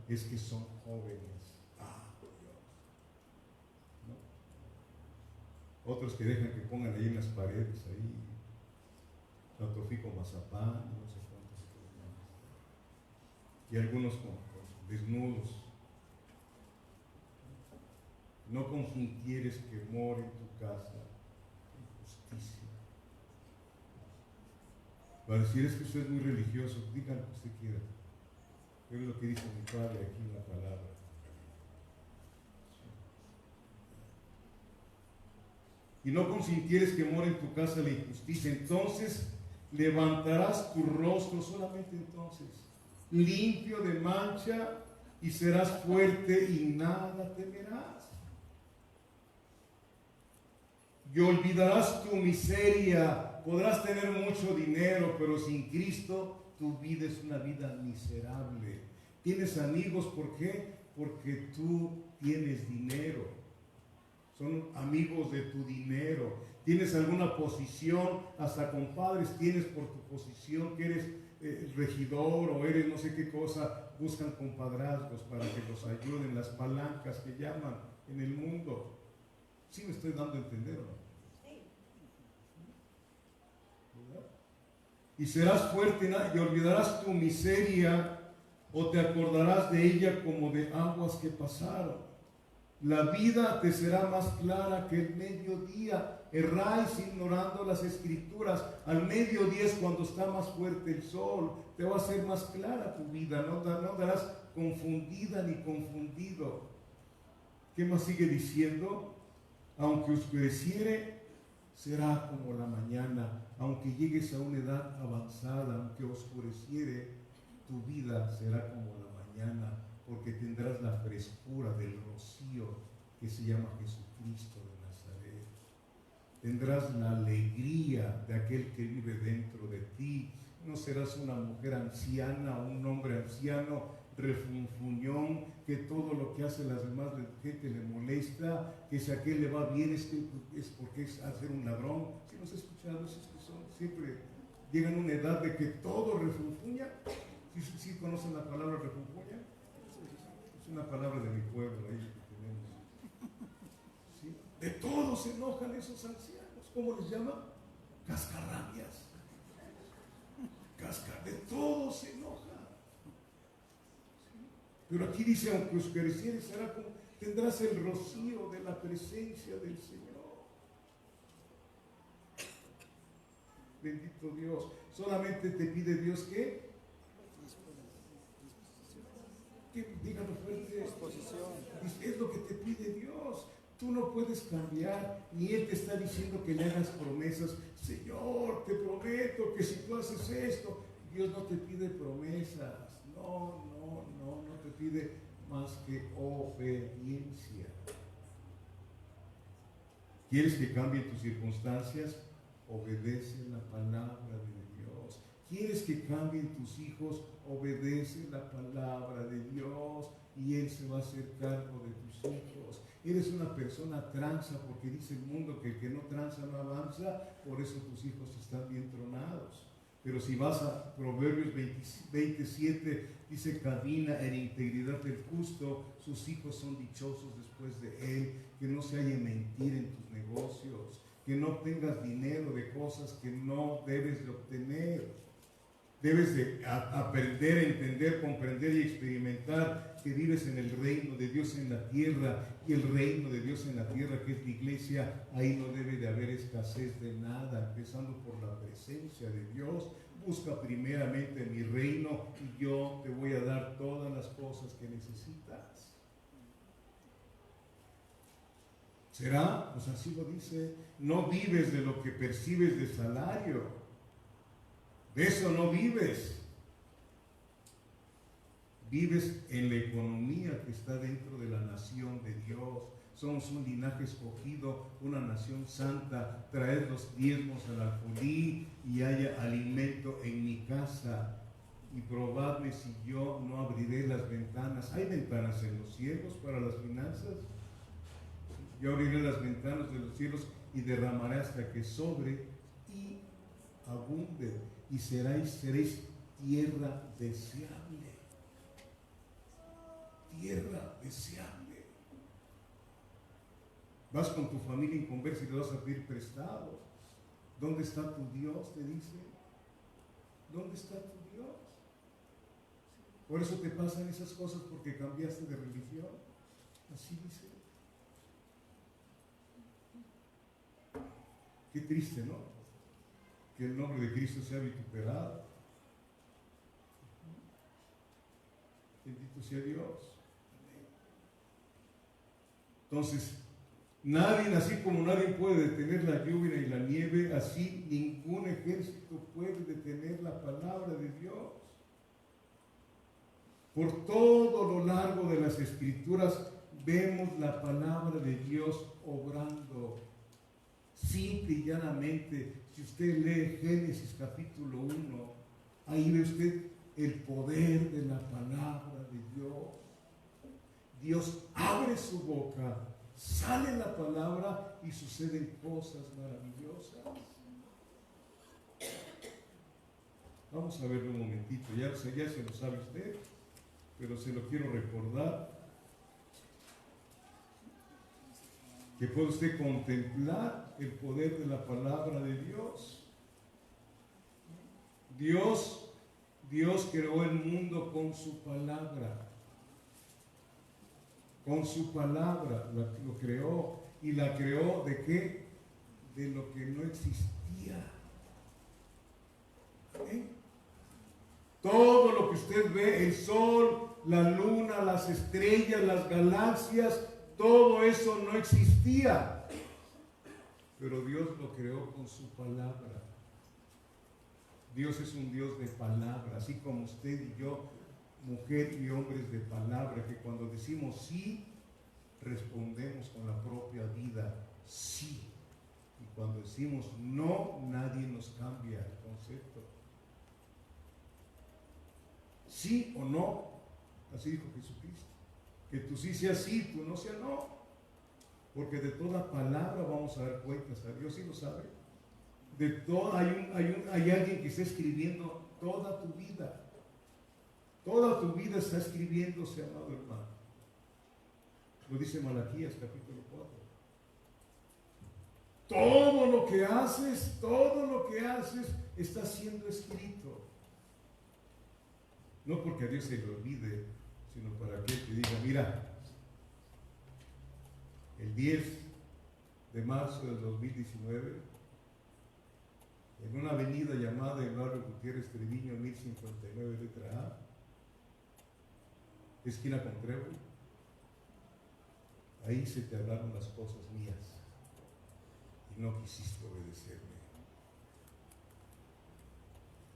Es que son jóvenes. Otros que dejan que pongan ahí en las paredes, ahí, Tatofico Mazapán, no sé cuántos otros más. Y algunos con desnudos. No consintieres que more en tu casa injusticia. Para decir es que usted es muy religioso, digan lo que usted quiera. Pero es lo que dice mi padre aquí en la palabra. Y no consintieres que more en tu casa la injusticia, entonces levantarás tu rostro, solamente entonces, limpio de mancha, y serás fuerte y nada temerás. Y olvidarás tu miseria. Podrás tener mucho dinero, pero sin Cristo tu vida es una vida miserable. Tienes amigos, ¿por qué? porque tú tienes dinero. Son amigos de tu dinero. Tienes alguna posición, hasta compadres tienes por tu posición, que eres regidor o eres no sé qué cosa. Buscan compadrazgos para que los ayuden, las palancas que llaman en el mundo. ¿Sí me estoy dando a entender o no? Y serás fuerte y olvidarás tu miseria, o te acordarás de ella como de aguas que pasaron. La vida te será más clara que el mediodía. Erráis ignorando las escrituras. Al mediodía es cuando está más fuerte el sol. Te va a hacer más clara tu vida. No darás confundida ni confundido. ¿Qué más sigue diciendo? Aunque oscureciere, será como la mañana. Aunque llegues a una edad avanzada, aunque oscureciere, tu vida será como la mañana, porque tendrás la frescura del rocío que se llama Jesucristo de Nazaret. Tendrás la alegría de aquel que vive dentro de ti. No serás una mujer anciana o un hombre anciano refunfuñón, que todo lo que hace las demás gente le molesta, que si a aquel le va bien es porque es hacer un ladrón. Si nos has escuchado, esos que son siempre llegan a una edad de que todo refunfuña. ¿Sí conocen la palabra refunfuña? Es una palabra de mi pueblo ahí que tenemos. ¿Sí? De todo se enojan esos ancianos. ¿Cómo les llaman? Cascarrabias. De todo se enoja. Pero aquí dice, aunque oscureciere, será como, tendrás el rocío de la presencia del Señor. Bendito Dios. Solamente te pide Dios que dígalo fuerte. Es lo que te pide Dios. Tú no puedes cambiar, ni Él te está diciendo que le hagas promesas. Señor, te prometo que si tú haces esto. Dios no te pide promesas. No te pide más que obediencia. ¿Quieres que cambien tus circunstancias? Obedece la palabra de Dios. ¿Quieres que cambien tus hijos? Obedece la palabra de Dios y Él se va a hacer cargo de tus hijos. Eres una persona tranza, porque dice el mundo que el que no tranza no avanza, por eso tus hijos están bien tronados. Pero si vas a Proverbios 27, dice: camina en integridad del justo, sus hijos son dichosos después de él. Que no se halle mentir en tus negocios, que no obtengas dinero de cosas que no debes de obtener. Debes de aprender, entender, comprender y experimentar que vives en el reino de Dios en la tierra, y el reino de Dios en la tierra, que es la iglesia. Ahí no debe de haber escasez de nada, empezando por la presencia de Dios. Busca primeramente mi reino y yo te voy a dar todas las cosas que necesitas. ¿Será? Pues así lo dice. No vives de lo que percibes de salario. De eso no vives. Vives en la economía que está dentro de la nación de Dios. Somos un linaje escogido, una nación santa. Traed los diezmos al alfolí y haya alimento en mi casa. Y probadme si yo no abriré las ventanas. ¿Hay ventanas en los cielos para las finanzas? Yo abriré las ventanas de los cielos y derramaré hasta que sobre y abunde. Y seréis tierra deseable. Tierra deseable. Vas con tu familia en conversa y le vas a pedir prestado. ¿Dónde está tu Dios? Te dice. ¿Dónde está tu Dios? Por eso te pasan esas cosas, porque cambiaste de religión. Así dice. Qué triste, ¿no? Que el nombre de Cristo sea vituperado. Bendito sea Dios. Entonces, nadie, así como nadie puede detener la lluvia y la nieve, así ningún ejército puede detener la palabra de Dios. Por todo lo largo de las Escrituras vemos la palabra de Dios obrando. Simple y llanamente, si usted lee Génesis capítulo 1, ahí ve usted el poder de la palabra de Dios. Dios abre su boca, sale la palabra y suceden cosas maravillosas. Vamos a verlo un momentito, ya se lo sabe usted, pero se lo quiero recordar. Que puede usted contemplar el poder de la palabra de Dios. Dios creó el mundo con su palabra. Con su palabra lo creó. ¿Y la creó de qué? De lo que no existía. ¿Eh? Todo lo que usted ve, el sol, la luna, las estrellas, las galaxias, todo eso no existía. Pero Dios lo creó con su palabra. Dios es un Dios de palabra, así como usted y yo, mujer y hombres de palabra, que cuando decimos sí, respondemos con la propia vida, sí. Y cuando decimos no, nadie nos cambia el concepto. Sí o no, así dijo Jesucristo. Que tú sí sea sí, tú no sea no. Porque de toda palabra vamos a dar cuentas a Dios, ¿sí lo sabe? De todo, hay alguien que está escribiendo toda tu vida. Toda tu vida está escribiéndose, amado hermano. Lo dice Malaquías capítulo 4. Todo lo que haces está siendo escrito. No porque a Dios se le olvide, sino para que Él te diga, mira, el 10 de marzo del 2019, en una avenida llamada Eduardo Gutiérrez Treviño, 1059, letra A, esquina con Trébol, ahí se te hablaron las cosas mías y no quisiste obedecerme.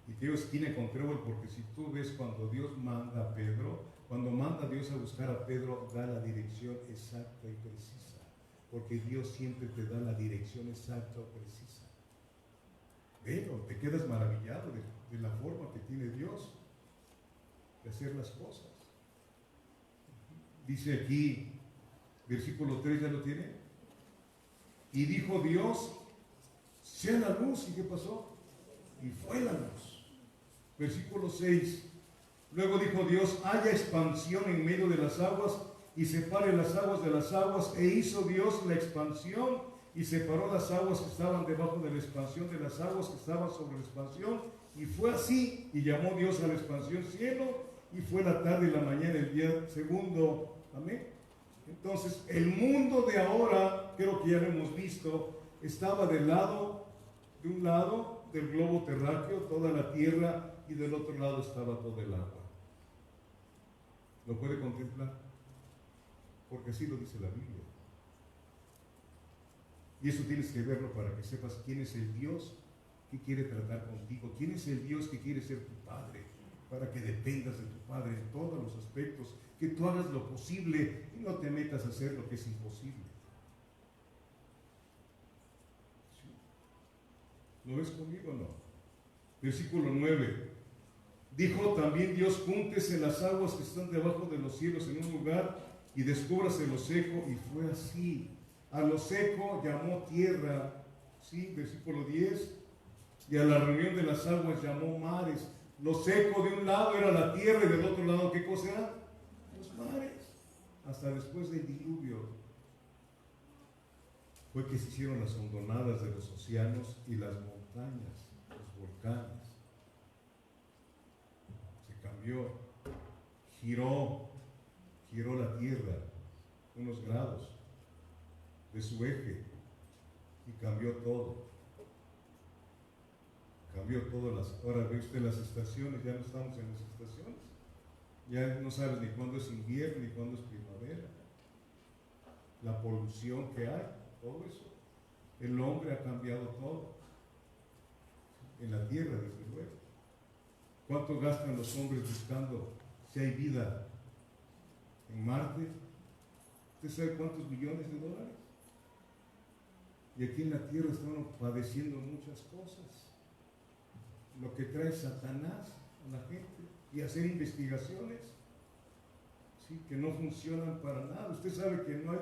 Y te digo esquina con Trébol porque si tú ves cuando Dios manda a Pedro, cuando manda a Dios a buscar a Pedro, da la dirección exacta y precisa, porque Dios siempre te da la dirección exacta o precisa. Pero te quedas maravillado de la forma que tiene Dios de hacer las cosas. Dice aquí, versículo 3, ¿ya lo tiene? Y dijo Dios, sea la luz. ¿Y qué pasó? Y fue la luz. Versículo 6. Luego dijo Dios, haya expansión en medio de las aguas y separe las aguas de las aguas. E hizo Dios la expansión y separó las aguas que estaban debajo de la expansión de las aguas que estaban sobre la expansión. Y fue así. Y llamó Dios a la expansión cielo. Y fue la tarde y la mañana el día segundo. Amén. Entonces, el mundo de ahora, creo que ya lo hemos visto, estaba de un lado del globo terráqueo, toda la tierra, y del otro lado estaba todo el agua. ¿Lo puede contemplar? Porque así lo dice la Biblia. Y eso tienes que verlo para que sepas quién es el Dios que quiere tratar contigo, quién es el Dios que quiere ser tu Padre, para que dependas de tu Padre en todos los aspectos, que tú hagas lo posible y no te metas a hacer lo que es imposible. ¿Sí? ¿Lo ves conmigo o no? Versículo 9. Dijo también Dios, júntese las aguas que están debajo de los cielos en un lugar y descúbrase lo seco, y fue así. A lo seco llamó tierra, ¿sí? Versículo 10. Y a la reunión de las aguas llamó mares. Lo seco de un lado era la tierra y del otro lado, ¿qué cosa era? Los mares. Hasta después del diluvio fue que se hicieron las hondonadas de los océanos y las montañas, los volcanes. Se cambió, giró la tierra unos grados de su eje y cambió todo. Ahora ve usted las estaciones, ya no estamos en las estaciones. Ya no sabes ni cuándo es invierno ni cuándo es primavera. La polución que hay, todo eso. El hombre ha cambiado todo. En la tierra, desde luego. ¿Cuánto gastan los hombres buscando si hay vida en Marte? ¿Usted sabe cuántos millones de dólares? Y aquí en la tierra estamos padeciendo muchas cosas. Lo que trae Satanás a la gente y hacer investigaciones. ¿sí? Que no funcionan para nada. Usted sabe que no hay,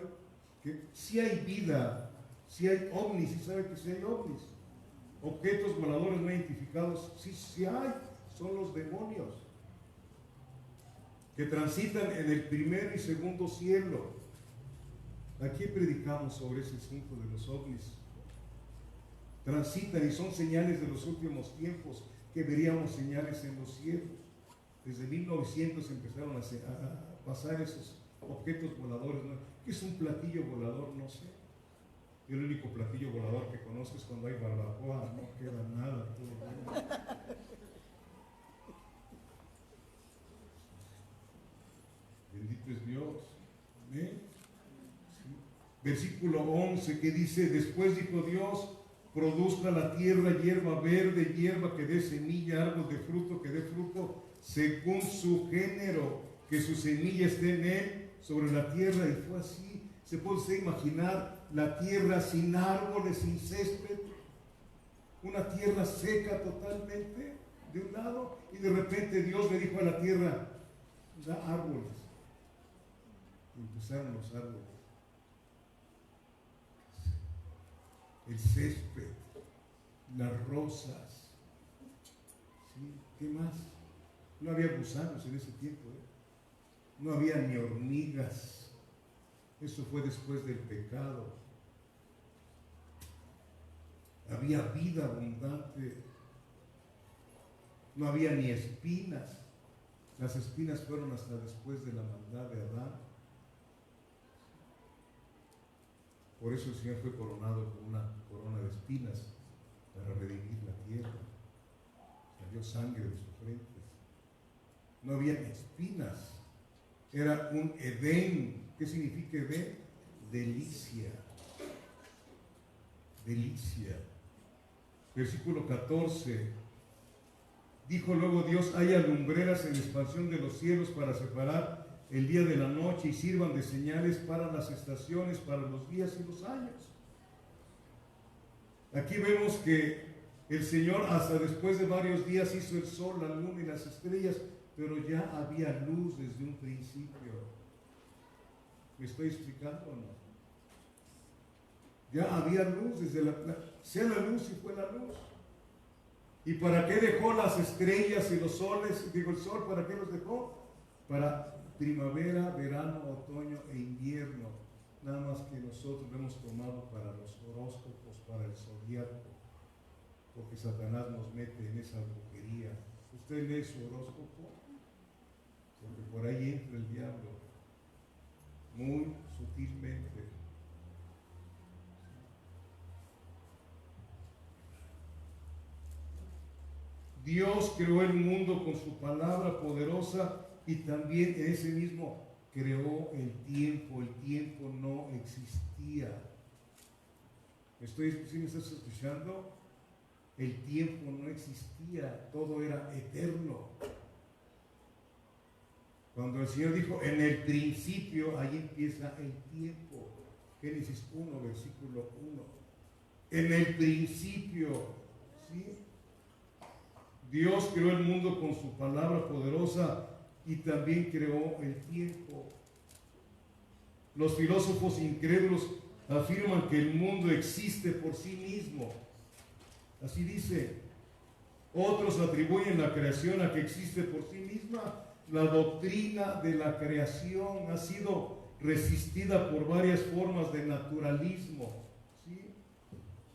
que sí hay vida, sí hay ovnis, sí sabe que sí hay ovnis. Objetos voladores no identificados, sí hay, son los demonios que transitan en el primer y segundo cielo. Aquí predicamos sobre ese asunto de los ovnis. Transitan y son señales de los últimos tiempos, que veríamos señales en los cielos. Desde 1900 empezaron a pasar esos objetos voladores, ¿no? ¿Qué es un platillo volador? No sé. Yo el único platillo volador que conozco es cuando hay barbacoa, no queda nada. Bendito es Dios. Amén. Sí. Versículo 11 que dice, después dijo Dios, produzca la tierra hierba verde, hierba que dé semilla, árbol de fruto que dé fruto según su género, que su semilla esté en él sobre la tierra. Y fue así. ¿Se puede usted imaginar la tierra sin árboles, sin césped? Una tierra seca totalmente de un lado, y de repente Dios le dijo a la tierra, da árboles. Y empezaron los árboles. El césped, las rosas, ¿sí? ¿Qué más? No había gusanos en ese tiempo, no había ni hormigas. Eso fue después del pecado. Había vida abundante. No había ni espinas. Las espinas fueron hasta después de la maldad de Adán. Por eso el Señor fue coronado con una corona de espinas para redimir la tierra. Salió sangre de su frente. No había espinas. Era un Edén. ¿Qué significa Edén? Delicia. Delicia. Versículo 14. Dijo luego Dios, haya lumbreras en la expansión de los cielos para separar el día de la noche y sirvan de señales para las estaciones, para los días y los años. Aquí vemos que el Señor hasta después de varios días hizo el sol, la luna y las estrellas, pero ya había luz desde un principio. ¿Me estoy explicando o no? Ya había luz desde sea la luz y fue la luz. ¿Y para qué dejó las estrellas y los soles? Digo, el sol, ¿para qué los dejó? Para primavera, verano, otoño e invierno. Nada más que nosotros lo hemos tomado para los horóscopos, para el zodiaco, porque Satanás nos mete en esa brujería. ¿Usted lee su horóscopo? Porque por ahí entra el diablo, muy sutilmente. Dios creó el mundo con su palabra poderosa y también en ese mismo creó el tiempo. El tiempo no existía. ¿Sí me estás escuchando? El tiempo no existía, todo era eterno. Cuando el Señor dijo, en el principio, ahí empieza el tiempo. Génesis 1, versículo 1. En el principio, ¿sí? Dios creó el mundo con su palabra poderosa y también creó el tiempo. Los filósofos incrédulos afirman que el mundo existe por sí mismo. Así dice. Otros atribuyen la creación a que existe por sí misma. La doctrina de la creación ha sido resistida por varias formas de naturalismo, ¿sí?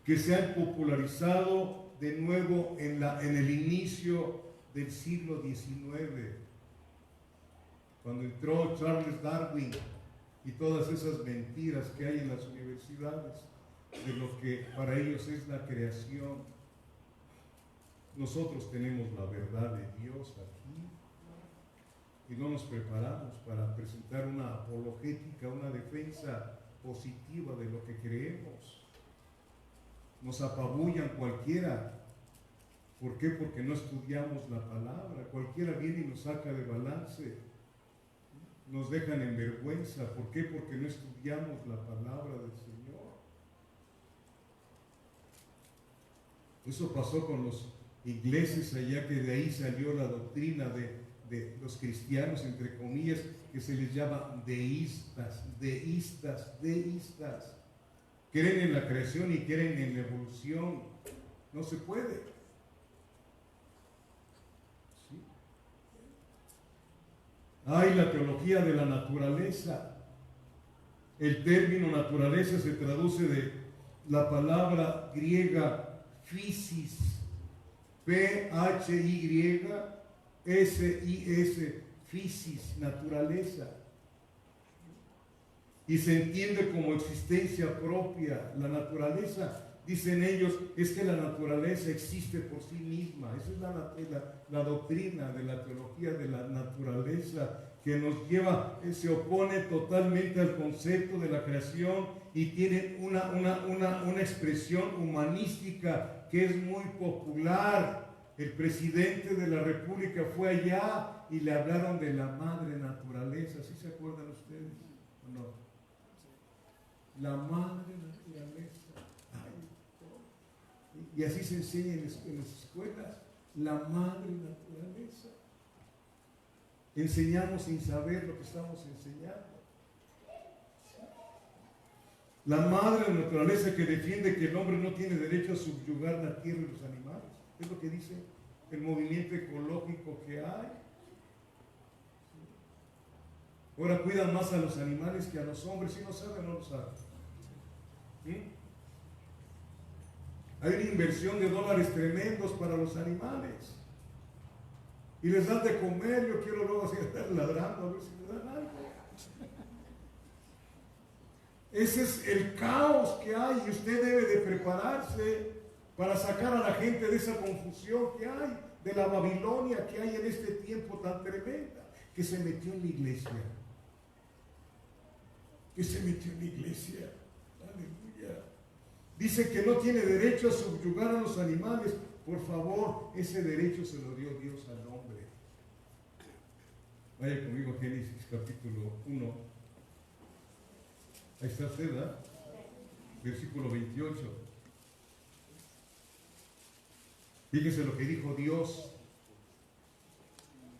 Que se han popularizado de nuevo en el inicio del siglo XIX, cuando entró Charles Darwin y todas esas mentiras que hay en las universidades de lo que para ellos es la creación. Nosotros tenemos la verdad de Dios aquí y no nos preparamos para presentar una apologética, una defensa positiva de lo que creemos. Nos apabullan cualquiera. ¿Por qué? Porque no estudiamos la palabra. Cualquiera viene y nos saca de balance. Nos dejan en vergüenza. ¿Por qué? Porque no estudiamos la palabra del Señor. Eso pasó con los ingleses allá, que de ahí salió la doctrina de los cristianos, entre comillas, que se les llama deístas. Creen en la creación y creen en la evolución. No se puede. ¿Sí? Hay la teología de la naturaleza. El término naturaleza se traduce de la palabra griega physis, P-H-Y-S-I-S, physis, naturaleza. Y se entiende como existencia propia. La naturaleza, dicen ellos, es que la naturaleza existe por sí misma. Esa es la doctrina de la teología de la naturaleza, que nos lleva, se opone totalmente al concepto de la creación y tiene una expresión humanística que es muy popular. El presidente de la República fue allá y le hablaron de la madre naturaleza. ¿Sí se acuerdan ustedes o no? La madre naturaleza. Ay, y así se enseña en las escuelas. La madre naturaleza. Enseñamos sin saber lo que estamos enseñando. La madre naturaleza que defiende que el hombre no tiene derecho a subyugar la tierra y los animales. Es lo que dice el movimiento ecológico que hay. Ahora cuidan más a los animales que a los hombres. ¿Sí lo saben o no lo saben? Hay una inversión de dólares tremendos para los animales. Y les dan de comer. Yo quiero luego así estar ladrando a ver si me dan algo. Ese es el caos que hay y usted debe de prepararse para sacar a la gente de esa confusión que hay, de la Babilonia que hay en este tiempo tan tremenda, que se metió en la iglesia. Aleluya. Dice que no tiene derecho a subyugar a los animales. Por favor, ese derecho se lo dio Dios al hombre. Vaya conmigo a Génesis capítulo 1. Ahí está usted, ¿verdad? Versículo 28. Fíjese lo que dijo Dios.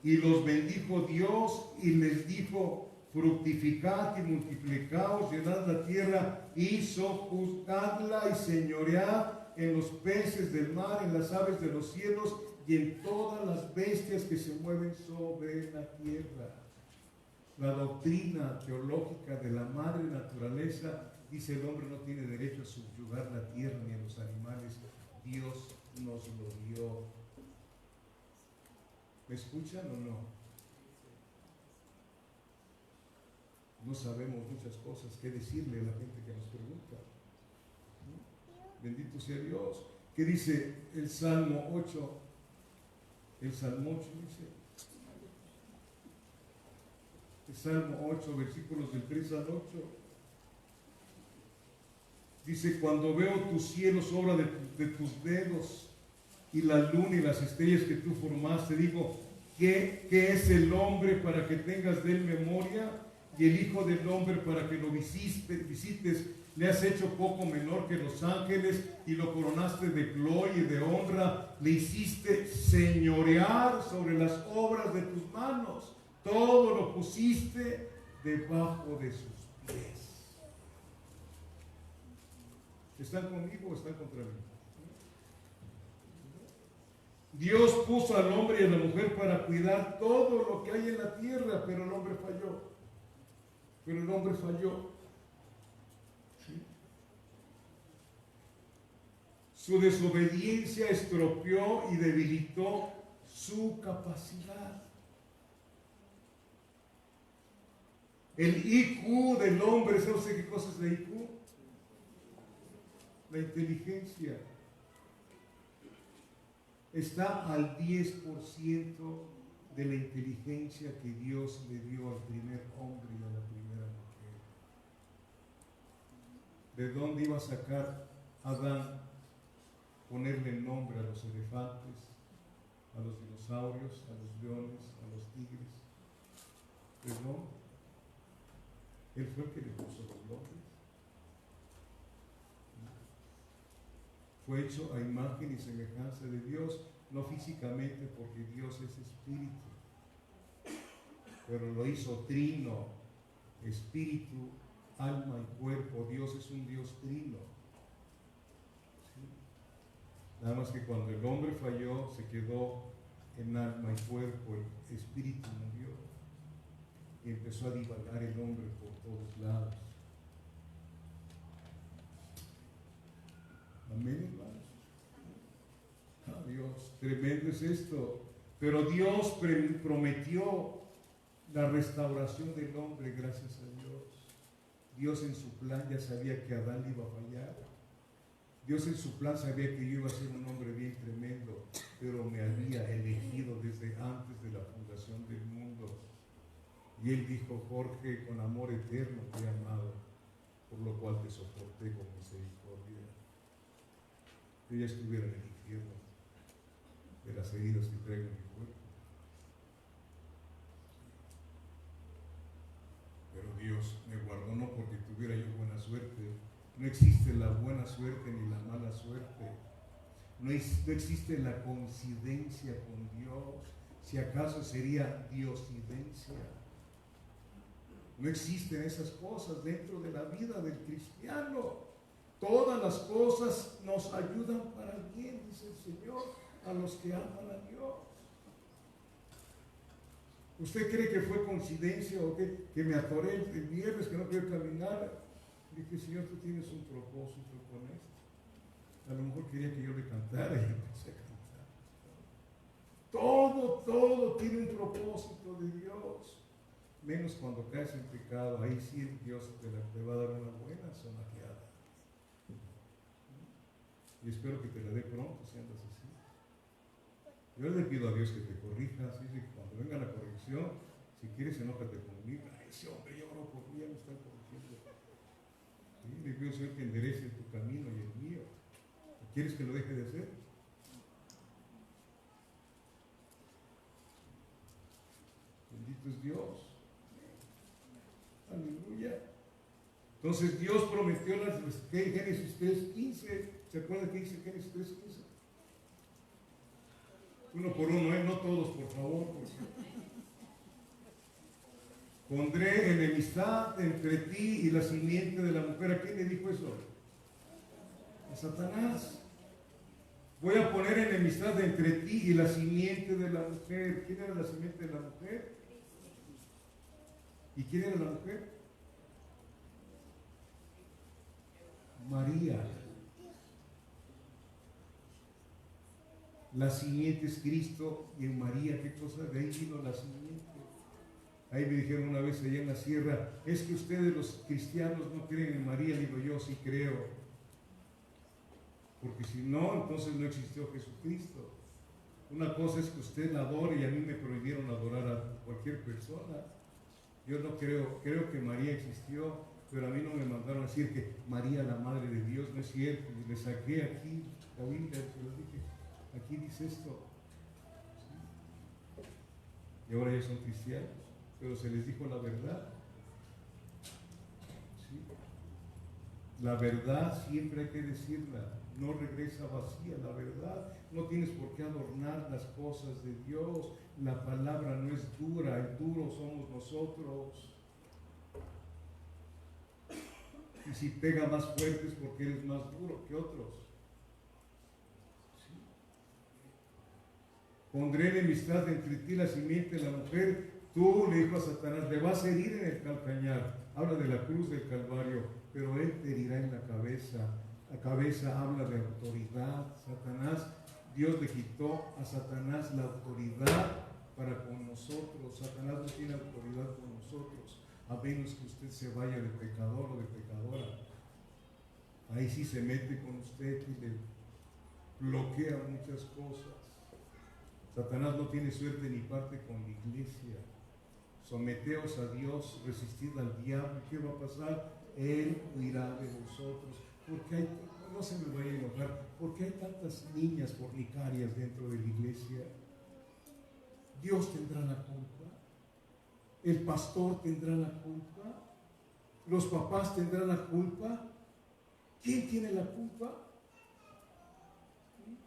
Y los bendijo Dios y les dijo: fructificad y multiplicaos, llenad la tierra y sojuzgadla y señoread en los peces del mar, en las aves de los cielos y en todas las bestias que se mueven sobre la tierra. La doctrina teológica de la madre naturaleza dice: el hombre no tiene derecho a subyugar la tierra ni a los animales. Dios nos lo dio. ¿Me escuchan o no? No sabemos muchas cosas que decirle a la gente que nos pregunta. Bendito sea Dios. ¿Qué dice el Salmo 8? El Salmo 8 dice: el Salmo 8, versículos del 3 al 8. Dice: cuando veo tus cielos, obra de tus dedos, y la luna y las estrellas que tú formaste, digo, ¿qué es el hombre para que tengas de él memoria? Y el hijo del hombre para que lo visites. Le has hecho poco menor que los ángeles y lo coronaste de gloria y de honra. Le hiciste señorear sobre las obras de tus manos. Todo lo pusiste debajo de sus pies. ¿Están conmigo o están contra mí? Dios puso al hombre y a la mujer para cuidar todo lo que hay en la tierra, pero el hombre falló. ¿Sí? Su desobediencia estropeó y debilitó su capacidad. El IQ del hombre, ¿sabe qué cosa es la IQ? La inteligencia. Está al 10% de la inteligencia que Dios le dio al primer hombre y a la primera mujer. ¿De dónde iba a sacar Adán ponerle nombre a los elefantes, a los dinosaurios, a los leones, a los tigres? Pues no. Él fue el que le puso los nombres. Fue hecho a imagen y semejanza de Dios, no físicamente, porque Dios es espíritu. pero lo hizo trino, espíritu, alma y cuerpo. Dios es un Dios trino. ¿Sí? Nada más que cuando el hombre falló, se quedó en alma y cuerpo, el espíritu murió y empezó a divagar el hombre por todos lados. Amén, hermanos. Ah, Dios, tremendo es esto. Pero Dios prometió la restauración del hombre, gracias a Dios. Dios en su plan ya sabía que Adán iba a fallar. Dios en su plan sabía que yo iba a ser un hombre bien tremendo, pero me había elegido desde antes de la fundación del mundo. Y Él dijo: Jorge, con amor eterno te he amado, por lo cual te soporté con misericordia. Yo ya estuviera en el infierno de las heridas que traigo en mi cuerpo. Pero Dios me guardó no porque tuviera yo buena suerte. No existe la buena suerte ni la mala suerte. No existe la coincidencia con Dios. Si acaso sería diosidencia. No existen esas cosas dentro de la vida del cristiano. Todas las cosas nos ayudan para el bien, dice el Señor, a los que aman a Dios. ¿Usted cree que fue coincidencia o que me atoré el viernes, que no quiero caminar? Dije: Señor, tú tienes un propósito con esto. A lo mejor quería que yo le cantara y empecé a cantar. Todo tiene un propósito de Dios. Menos cuando caes en pecado, ahí sí Dios te va a dar una buena sonajeada. Y espero que te la dé pronto si andas así. Yo le pido a Dios que te corrija, así que cuando venga la corrección, si quieres enójate conmigo. Ay, ese hombre yo oro por mí, ya me están corrigiendo. ¿Sí? Le pido, Señor, que enderece tu camino y el mío. ¿Quieres que lo deje de hacer? Bendito es Dios. Aleluya. Entonces Dios prometió en Génesis 3:15. ¿Se acuerdan que dice Génesis 3:15? Uno por uno, no todos, por favor. Pondré enemistad entre ti y la simiente de la mujer. ¿A quién le dijo eso? A Satanás. Voy a poner enemistad entre ti y la simiente de la mujer. ¿Quién era la simiente de la mujer? ¿Y quién era la mujer? María. La simiente es Cristo, y en María, ¿qué cosa? De ahí vino la simiente. Ahí me dijeron una vez allá en la sierra: es que ustedes los cristianos no creen en María. Digo: yo sí creo, porque si no, entonces no existió Jesucristo. Una cosa es que usted la adore, y a mí me prohibieron adorar a cualquier persona. Yo no creo que María existió, pero a mí no me mandaron a decir que María, la Madre de Dios. No es cierto. Y le saqué aquí la Biblia, se lo dije: aquí dice esto. ¿Sí? Y ahora ya son cristianos, pero se les dijo la verdad. ¿Sí? La verdad siempre hay que decirla, no regresa vacía. La verdad, no tienes por qué adornar las cosas de Dios. La palabra no es dura, el duro somos nosotros. Y si pega más fuerte es porque eres más duro que otros. ¿Sí? Pondré enemistad entre ti y la simiente de la mujer. Tú, le dijo a Satanás, le vas a herir en el calcañar. Habla de la cruz del Calvario, pero él te herirá en la cabeza. La cabeza habla de autoridad. Satanás, Dios le quitó a Satanás la autoridad para con nosotros. Satanás no tiene autoridad con nosotros, a menos que usted se vaya de pecador o de pecadora. Ahí sí se mete con usted y le bloquea muchas cosas. Satanás no tiene suerte ni parte con la iglesia. Someteos a Dios, resistid al diablo. ¿Qué va a pasar? Él huirá de vosotros. Porque no se me vaya a enojar, porque hay tantas niñas fornicarias dentro de la iglesia. Dios tendrá la culpa, el pastor tendrá la culpa, los papás tendrán la culpa. ¿Quién tiene la culpa?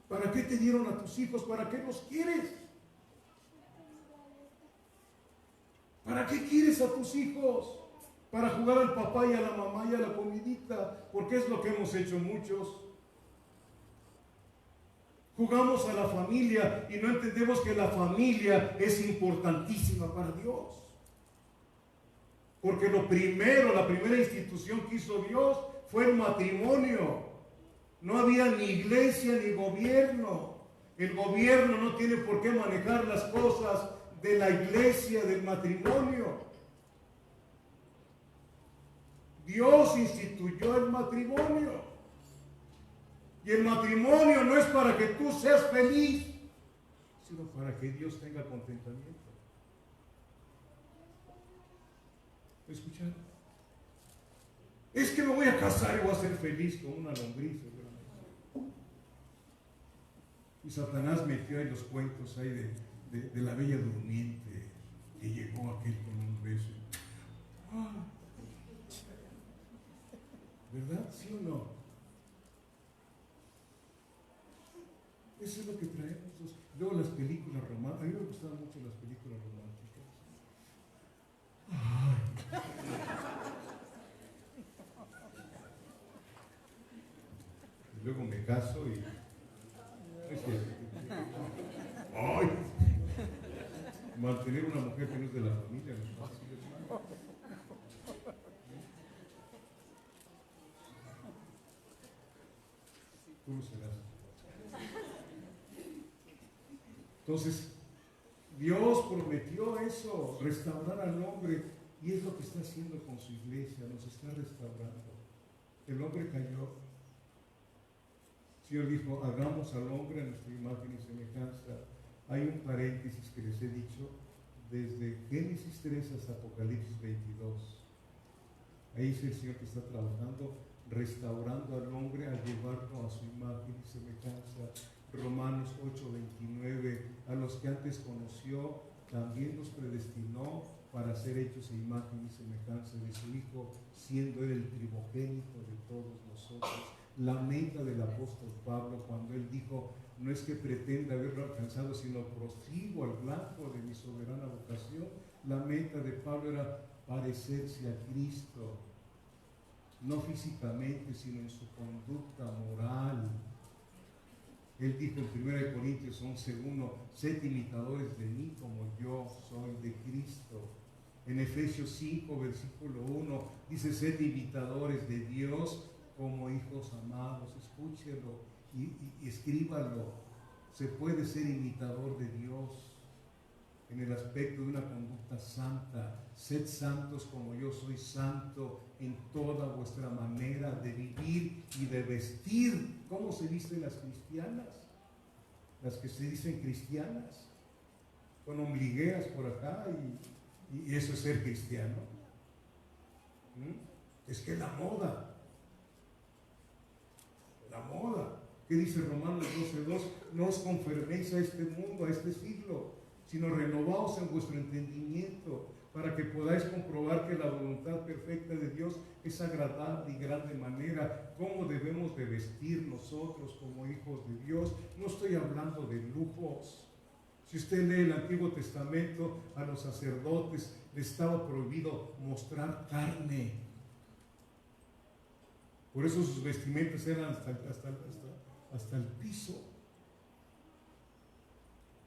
¿Para qué te dieron a tus hijos? ¿Para qué los quieres? ¿Para qué quieres a tus hijos? Para jugar al papá y a la mamá y a la comidita, porque es lo que hemos hecho muchos. Jugamos a la familia y no entendemos que la familia es importantísima para Dios. Porque lo primero, la primera institución que hizo Dios fue el matrimonio. No había ni iglesia ni gobierno. El gobierno no tiene por qué manejar las cosas de la iglesia, del matrimonio. Dios instituyó el matrimonio. Y el matrimonio no es para que tú seas feliz, sino para que Dios tenga contentamiento. ¿Me escucharon? Es que me voy a casar y voy a ser feliz con una lombriz. Y Satanás metió ahí los cuentos ahí de la bella durmiente, que llegó aquel con un beso. ¿Verdad? ¿Sí o no? Eso es lo que traemos. Luego las películas románticas. A mí me gustaban mucho las películas románticas. Y luego me caso y... ¡Ay! Mantener una mujer que no es de la familia no es fácil, hermano. ¿Cómo serás? Entonces, Dios prometió eso, restaurar al hombre, y es lo que está haciendo con su iglesia, nos está restaurando. El hombre cayó. El Señor dijo, hagamos al hombre a nuestra imagen y semejanza. Hay un paréntesis que les he dicho, desde Génesis 3 hasta Apocalipsis 22. Ahí es el Señor que está trabajando, restaurando al hombre, al llevarlo a su imagen y semejanza. Romanos 8:29, a los que antes conoció, también los predestinó para ser hechos a imagen y semejanza de su Hijo, siendo Él el primogénito de todos nosotros. La meta del apóstol Pablo, cuando él dijo, no es que pretenda haberlo alcanzado, sino prosigo al blanco de mi soberana vocación, la meta de Pablo era parecerse a Cristo, no físicamente, sino en su conducta moral. Él dijo en 1 Corintios 11:1, sed imitadores de mí como yo soy de Cristo. En Efesios 5, versículo 1, dice, sed imitadores de Dios como hijos amados. Escúchelo y escríbalo. Se puede ser imitador de Dios en el aspecto de una conducta santa. Sed santos como yo soy santo en toda vuestra manera de vivir y de vestir. ¿Cómo se visten las cristianas? Las que se dicen cristianas, con ombligueras por acá y eso es ser cristiano. Es que la moda. ¿Qué dice Romanos 12:2? No os conforméis a este mundo, a este siglo, sino renovaos en vuestro entendimiento, para que podáis comprobar que la voluntad perfecta de Dios es agradable y grande manera. ¿Cómo debemos de vestir nosotros como hijos de Dios? No estoy hablando de lujos. Si usted lee el Antiguo Testamento, a los sacerdotes les estaba prohibido mostrar carne. Por eso sus vestimentas eran hasta el piso.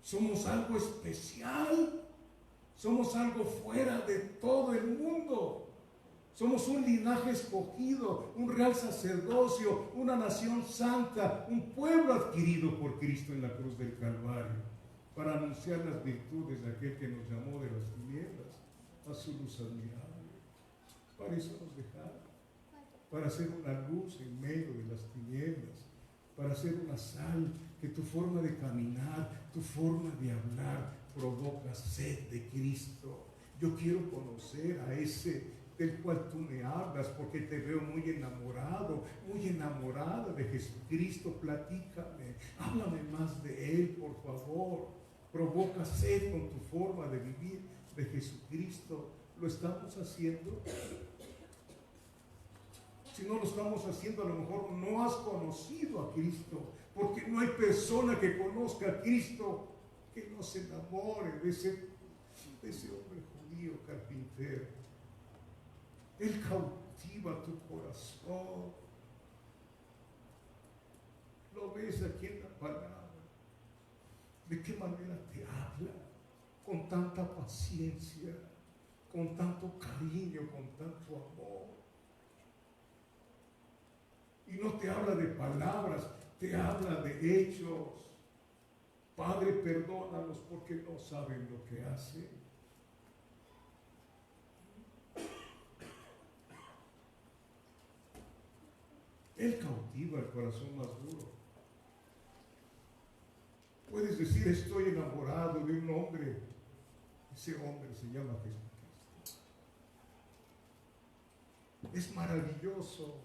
Somos algo especial. Somos algo fuera de todo el mundo. Somos un linaje escogido, un real sacerdocio, una nación santa, un pueblo adquirido por Cristo en la cruz del Calvario, para anunciar las virtudes de aquel que nos llamó de las tinieblas a su luz admirable. Para eso nos dejaron. Para ser una luz en medio de las tinieblas, para ser una sal, que tu forma de caminar, tu forma de hablar provoca sed de Cristo. Yo quiero conocer a ese del cual tú me hablas, porque te veo muy enamorado, muy enamorada de Jesucristo. Platícame, háblame más de Él, por favor. Provoca sed con tu forma de vivir de Jesucristo. ¿Lo estamos haciendo? Si no lo estamos haciendo, a lo mejor no has conocido a Cristo, porque no hay persona que conozca a Cristo que no se enamore de ese hombre judío. ti, oh carpintero. Él cautiva tu corazón. Lo ves aquí en la palabra. ¿De qué manera te habla? Con tanta paciencia, con tanto cariño, con tanto amor. Y no te habla de palabras, te habla de hechos. Padre, perdónalos porque no saben lo que hacen. Él cautiva el corazón más duro. Puedes decir, estoy enamorado de un hombre. Ese hombre se llama Jesucristo. Es maravilloso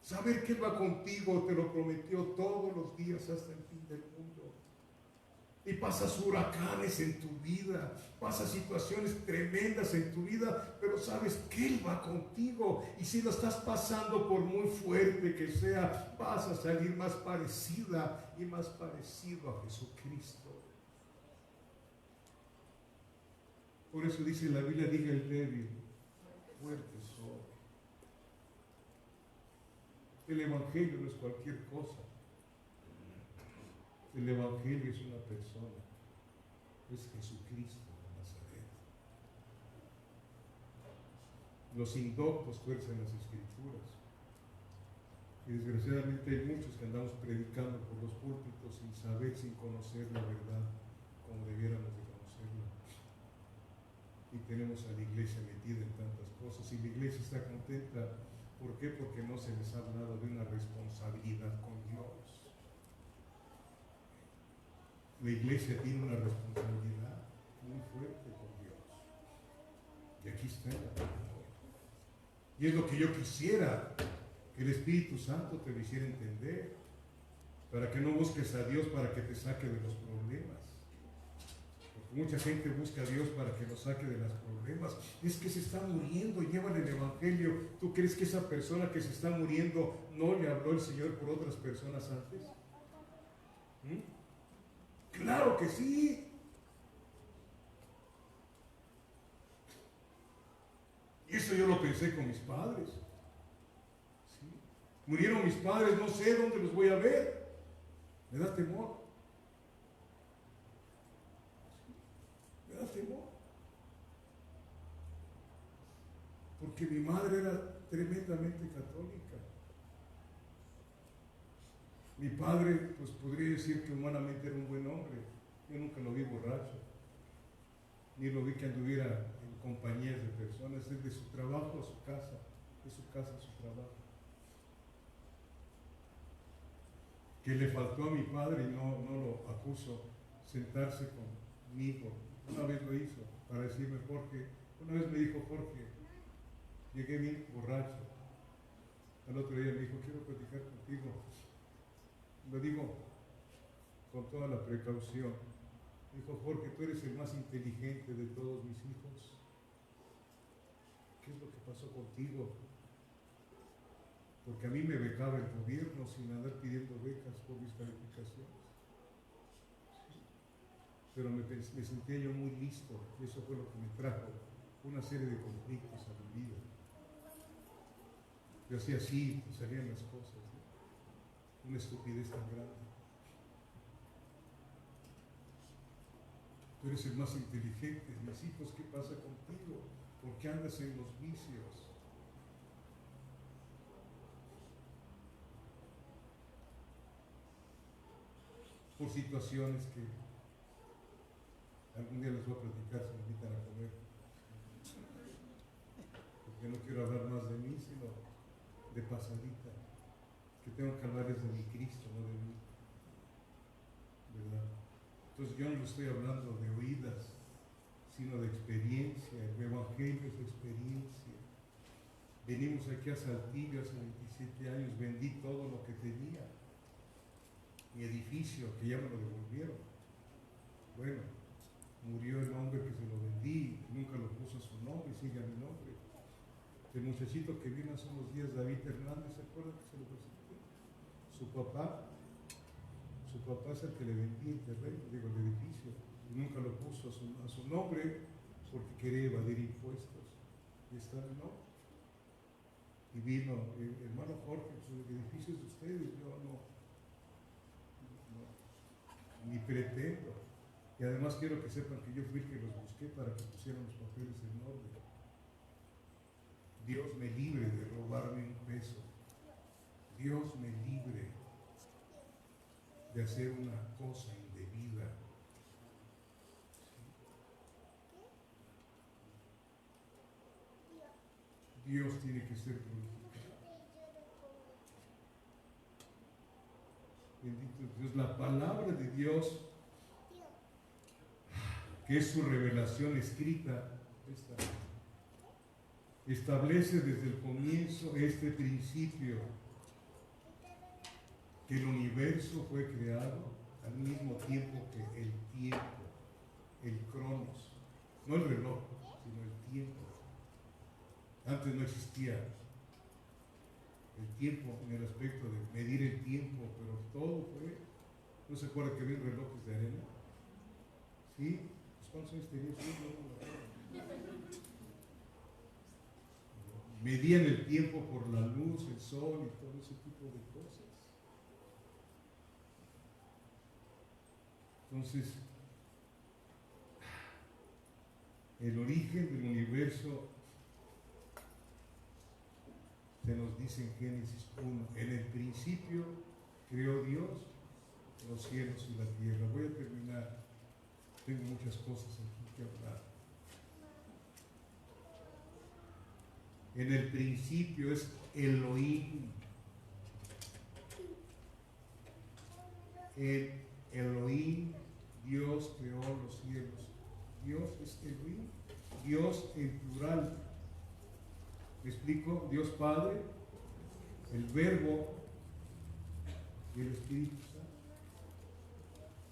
saber que Él va contigo, te lo prometió todos los días hasta el fin del mundo. Y pasas huracanes en tu vida, pasas situaciones tremendas en tu vida, pero sabes que Él va contigo. Y si lo estás pasando, por muy fuerte que sea, vas a salir más parecida y más parecido a Jesucristo. Por eso dice la Biblia, diga el débil, fuerte soy. El Evangelio no es cualquier cosa. El Evangelio es una persona, es Jesucristo de Nazaret. Los indoctos tuercen las Escrituras. Y desgraciadamente hay muchos que andamos predicando por los púlpitos sin saber, sin conocer la verdad como debiéramos de conocerla. Y tenemos a la iglesia metida en tantas cosas. Y la iglesia está contenta. ¿Por qué? Porque no se les ha hablado de una responsabilidad con Dios. La iglesia tiene una responsabilidad muy fuerte con Dios. Y aquí está en la palabra. Y es lo que yo quisiera que el Espíritu Santo te lo hiciera entender. Para que no busques a Dios para que te saque de los problemas. Porque mucha gente busca a Dios para que lo saque de los problemas. Es que se está muriendo, llevan el Evangelio. ¿Tú crees que esa persona que se está muriendo no le habló el Señor por otras personas antes? Claro que sí. Y eso yo lo pensé con mis padres. ¿Sí? Murieron mis padres, no sé dónde los voy a ver. Me da temor. ¿Sí? Me da temor. Porque mi madre era tremendamente católica. Mi padre, pues podría decir que humanamente era un buen hombre. Yo nunca lo vi borracho, ni lo vi que anduviera en compañías de personas. Es de su trabajo a su casa, de su casa a su trabajo. Que le faltó a mi padre, y no lo acuso, sentarse conmigo. Una vez lo hizo para decirme, Jorge, una vez me dijo, Jorge, llegué bien borracho. Al otro día me dijo, quiero platicar contigo. Lo digo con toda la precaución. Dijo, Jorge, tú eres el más inteligente de todos mis hijos. ¿Qué es lo que pasó contigo? Porque a mí me becaba el gobierno sin andar pidiendo becas por mis calificaciones. Pero me sentía yo muy listo. Y eso fue lo que me trajo una serie de conflictos a mi vida. Yo hacía así, salían las cosas. Una estupidez tan grande. Tú eres el más inteligente. Mis hijos, ¿qué pasa contigo? ¿Por qué andas en los vicios? Por situaciones que algún día les voy a platicar si me invitan a comer. Porque no quiero hablar más de mí, sino de pasadita. Que tengo que hablar es de mi Cristo, no de mí. ¿Verdad? Entonces yo no le estoy hablando de oídas, sino de experiencia. El Evangelio es experiencia. Venimos aquí a Saltillo hace 27 años, vendí todo lo que tenía. Mi edificio, que ya me lo devolvieron. Bueno, murió el hombre que se lo vendí, nunca lo puso a su nombre, sigue a mi nombre. El muchachito que vino hace unos días, David Hernández, ¿se acuerdan que se lo presenté? Su papá es el que le vendí el terreno, digo, el edificio, y nunca lo puso a su nombre. porque quería evadir impuestos. Y está, no. Y vino el hermano Jorge, pues, el edificio es de ustedes, yo ni pretendo. Y además quiero que sepan que yo fui el que los busqué para que pusieran los papeles en orden. Dios me libre de robarme un peso. Dios me libre de hacer una cosa indebida. Dios tiene que ser glorificado. Bendito Dios, la palabra de Dios, que es su revelación escrita, establece desde el comienzo este principio, que el universo fue creado al mismo tiempo que el tiempo, el cronos, no el reloj, sino el tiempo. Antes no existía el tiempo en el aspecto de medir el tiempo, pero todo fue, ¿no se acuerda que había relojes de arena? ¿Sí? Pues ¿cuántos años tenía? Medían el tiempo por la luz, el sol y todo ese tipo de cosas. Entonces, el origen del universo se nos dice en Génesis 1, en el principio creó Dios los cielos y la tierra. Voy a terminar, tengo muchas cosas aquí que hablar. En el principio es Elohim. El Elohim, Dios creó los cielos. Dios es Elohim, Dios en plural. ¿Me explico? Dios Padre, el Verbo y el Espíritu Santo.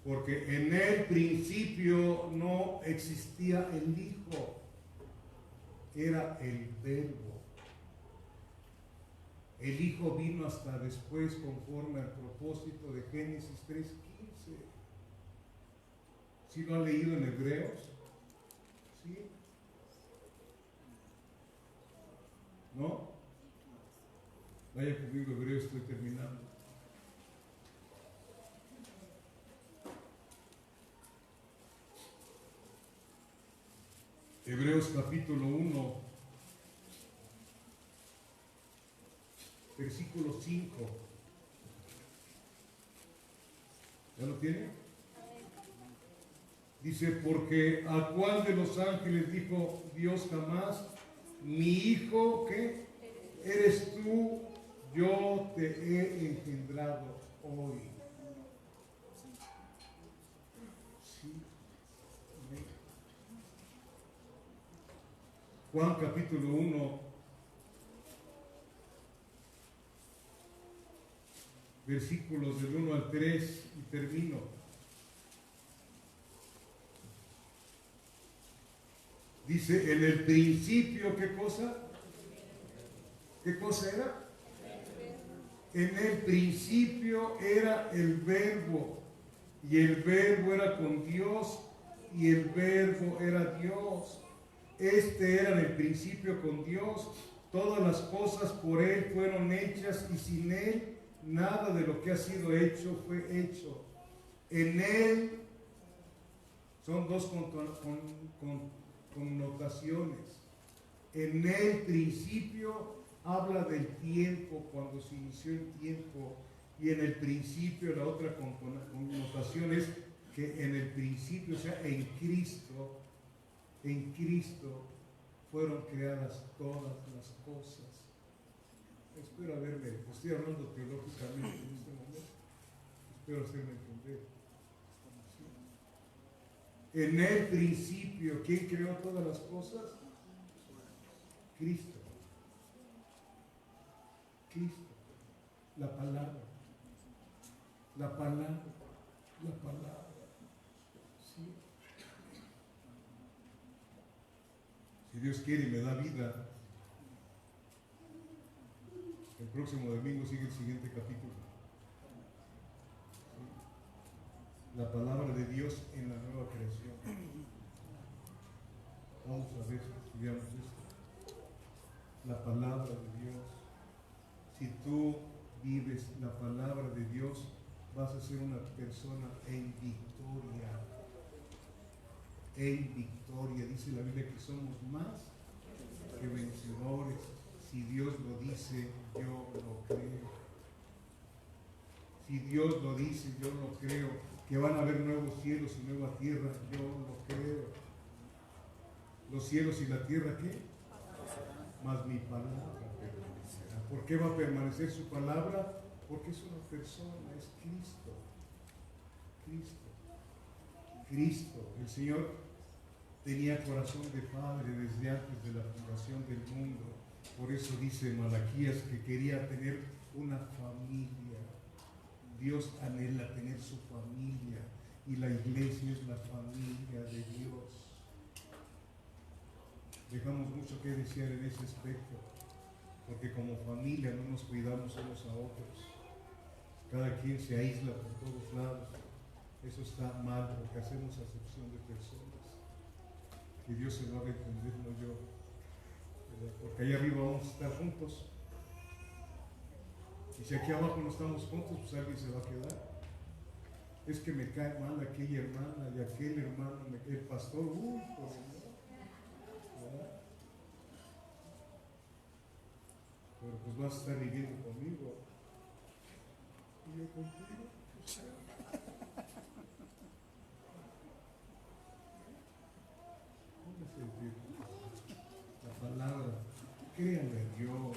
Porque en el principio no existía el Hijo, era el Verbo. El Hijo vino hasta después conforme al propósito de Génesis 3:15. ¿Sí lo han leído en Hebreos? ¿Sí? ¿No? Vaya conmigo, Hebreos, estoy terminando. Hebreos capítulo 1, versículo 5. ¿Ya lo tiene? Dice, porque ¿a cuál de los ángeles dijo Dios jamás, mi hijo, ¿qué? Eres tú, yo te he engendrado hoy? Sí. Juan capítulo 1, versículos del 1 al 3, y termino. Dice, en el principio, ¿qué cosa? ¿Qué cosa era? En el principio era el Verbo, y el Verbo era con Dios, y el Verbo era Dios. Este era en el principio con Dios. Todas las cosas por Él fueron hechas, y sin Él nada de lo que ha sido hecho fue hecho. En Él son dos connotaciones. En el principio habla del tiempo, cuando se inició el tiempo, y en el principio la otra connotación es que en el principio, o sea, en Cristo fueron creadas todas las cosas. Espero haberme, estoy hablando teológicamente en este momento, espero hacerme entender. En el principio, ¿quién creó todas las cosas? Cristo. Cristo. La palabra. La palabra. La palabra. ¿Sí? Si Dios quiere y me da vida, el próximo domingo sigue el siguiente capítulo. ¿Sí? La palabra de Dios en la nueva creación. Vamos a ver si estudiamos esto. La palabra de Dios. Si tú vives la palabra de Dios, vas a ser una persona en victoria. En victoria. Dice la Biblia que somos más que vencedores. Si Dios lo dice, yo lo creo. Si Dios lo dice, yo lo creo. Que van a haber nuevos cielos y nueva tierra, yo lo creo. Los cielos y la tierra, ¿qué? Mas mi palabra permanecerá. ¿Por qué va a permanecer su palabra? Porque es una persona, es Cristo. Cristo. Cristo. El Señor tenía corazón de padre desde antes de la fundación del mundo. Por eso dice Malaquías que quería tener una familia. Dios anhela tener su familia y la iglesia es la familia de Dios. Dejamos mucho que desear en ese aspecto, porque como familia no nos cuidamos unos a otros. Cada quien se aísla por todos lados. Eso está mal porque hacemos acepción de personas. Que Dios se lo haga entender, no yo. Porque allá arriba vamos a estar juntos. Y si aquí abajo no estamos juntos, pues alguien se va a quedar. Es que me cae mal aquella hermana y aquel hermano, el pastor, por favor. ¿Verdad? Pero pues vas a estar viviendo conmigo. Y yo contigo. La palabra, créanle a Dios.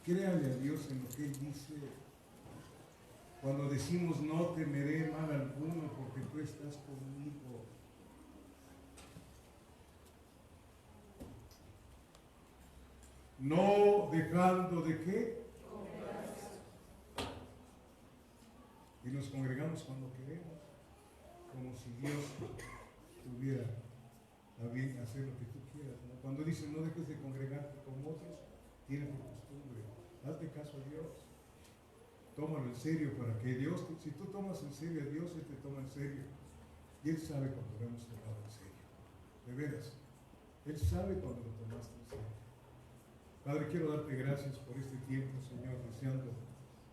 Créanle a Dios en lo que Él dice. Cuando decimos no temeré mal alguno porque tú estás conmigo. No dejando de qué. Y nos congregamos cuando queremos, como si Dios tuviera a bien hacer lo que tú quieras, ¿no? Cuando dicen no dejes de congregarte con otros, tienes por costumbre. Hazle caso a Dios. Tómalo en serio para que Dios, si tú tomas en serio a Dios, Él te toma en serio. Y Él sabe cuando lo hemos tomado en serio. De veras. Él sabe cuando lo tomaste en serio. Padre, quiero darte gracias por este tiempo, Señor, deseando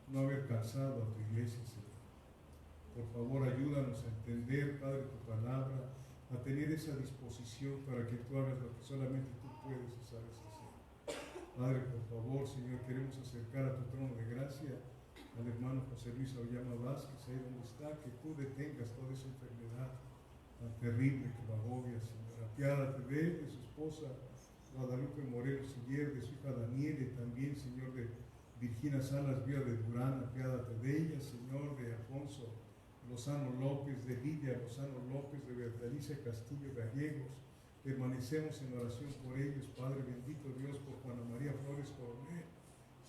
no haber cansado a tu iglesia, Señor. Por favor, ayúdanos a entender, Padre, tu palabra, a tener esa disposición para que tú hagas lo que solamente tú puedes y sabes hacer. Padre, por favor, Señor, queremos acercar a tu trono de gracia al hermano José Luis Auyama Vázquez, ahí donde está, que tú detengas toda esa enfermedad tan terrible que lo agobia, Señor. Apiádate de él, de su esposa Guadalupe Morelos Siller, de su hija Daniela, también, Señor, de Virginia Salas Vía de Durán, apiádate de ella, Señor, de Alfonso Lozano López, de Lidia Lozano López, de Bertalicia Castillo Gallegos. Permanecemos en oración por ellos, Padre bendito Dios, por Juana María Flores Coronel,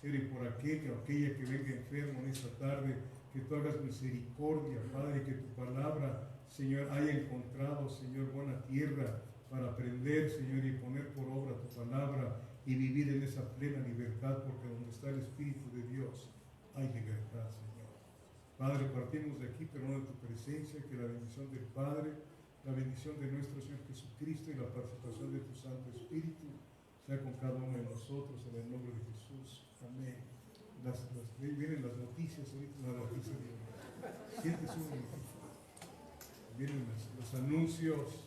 Señor, y por aquel o aquella que venga enfermo en esta tarde, que tú hagas misericordia, Padre, que tu palabra, Señor, haya encontrado, Señor, buena tierra para aprender, Señor, y poner por obra tu palabra y vivir en esa plena libertad, porque donde está el Espíritu de Dios hay libertad, Señor. Padre, partimos de aquí, pero no de tu presencia, que la bendición del Padre, la bendición de nuestro Señor Jesucristo y la participación de tu Santo Espíritu sea con cada uno de nosotros, en el nombre de Jesús. Amén. Vienen las noticias, ahorita una noticia. Siéntese un momentito. Vienen los anuncios.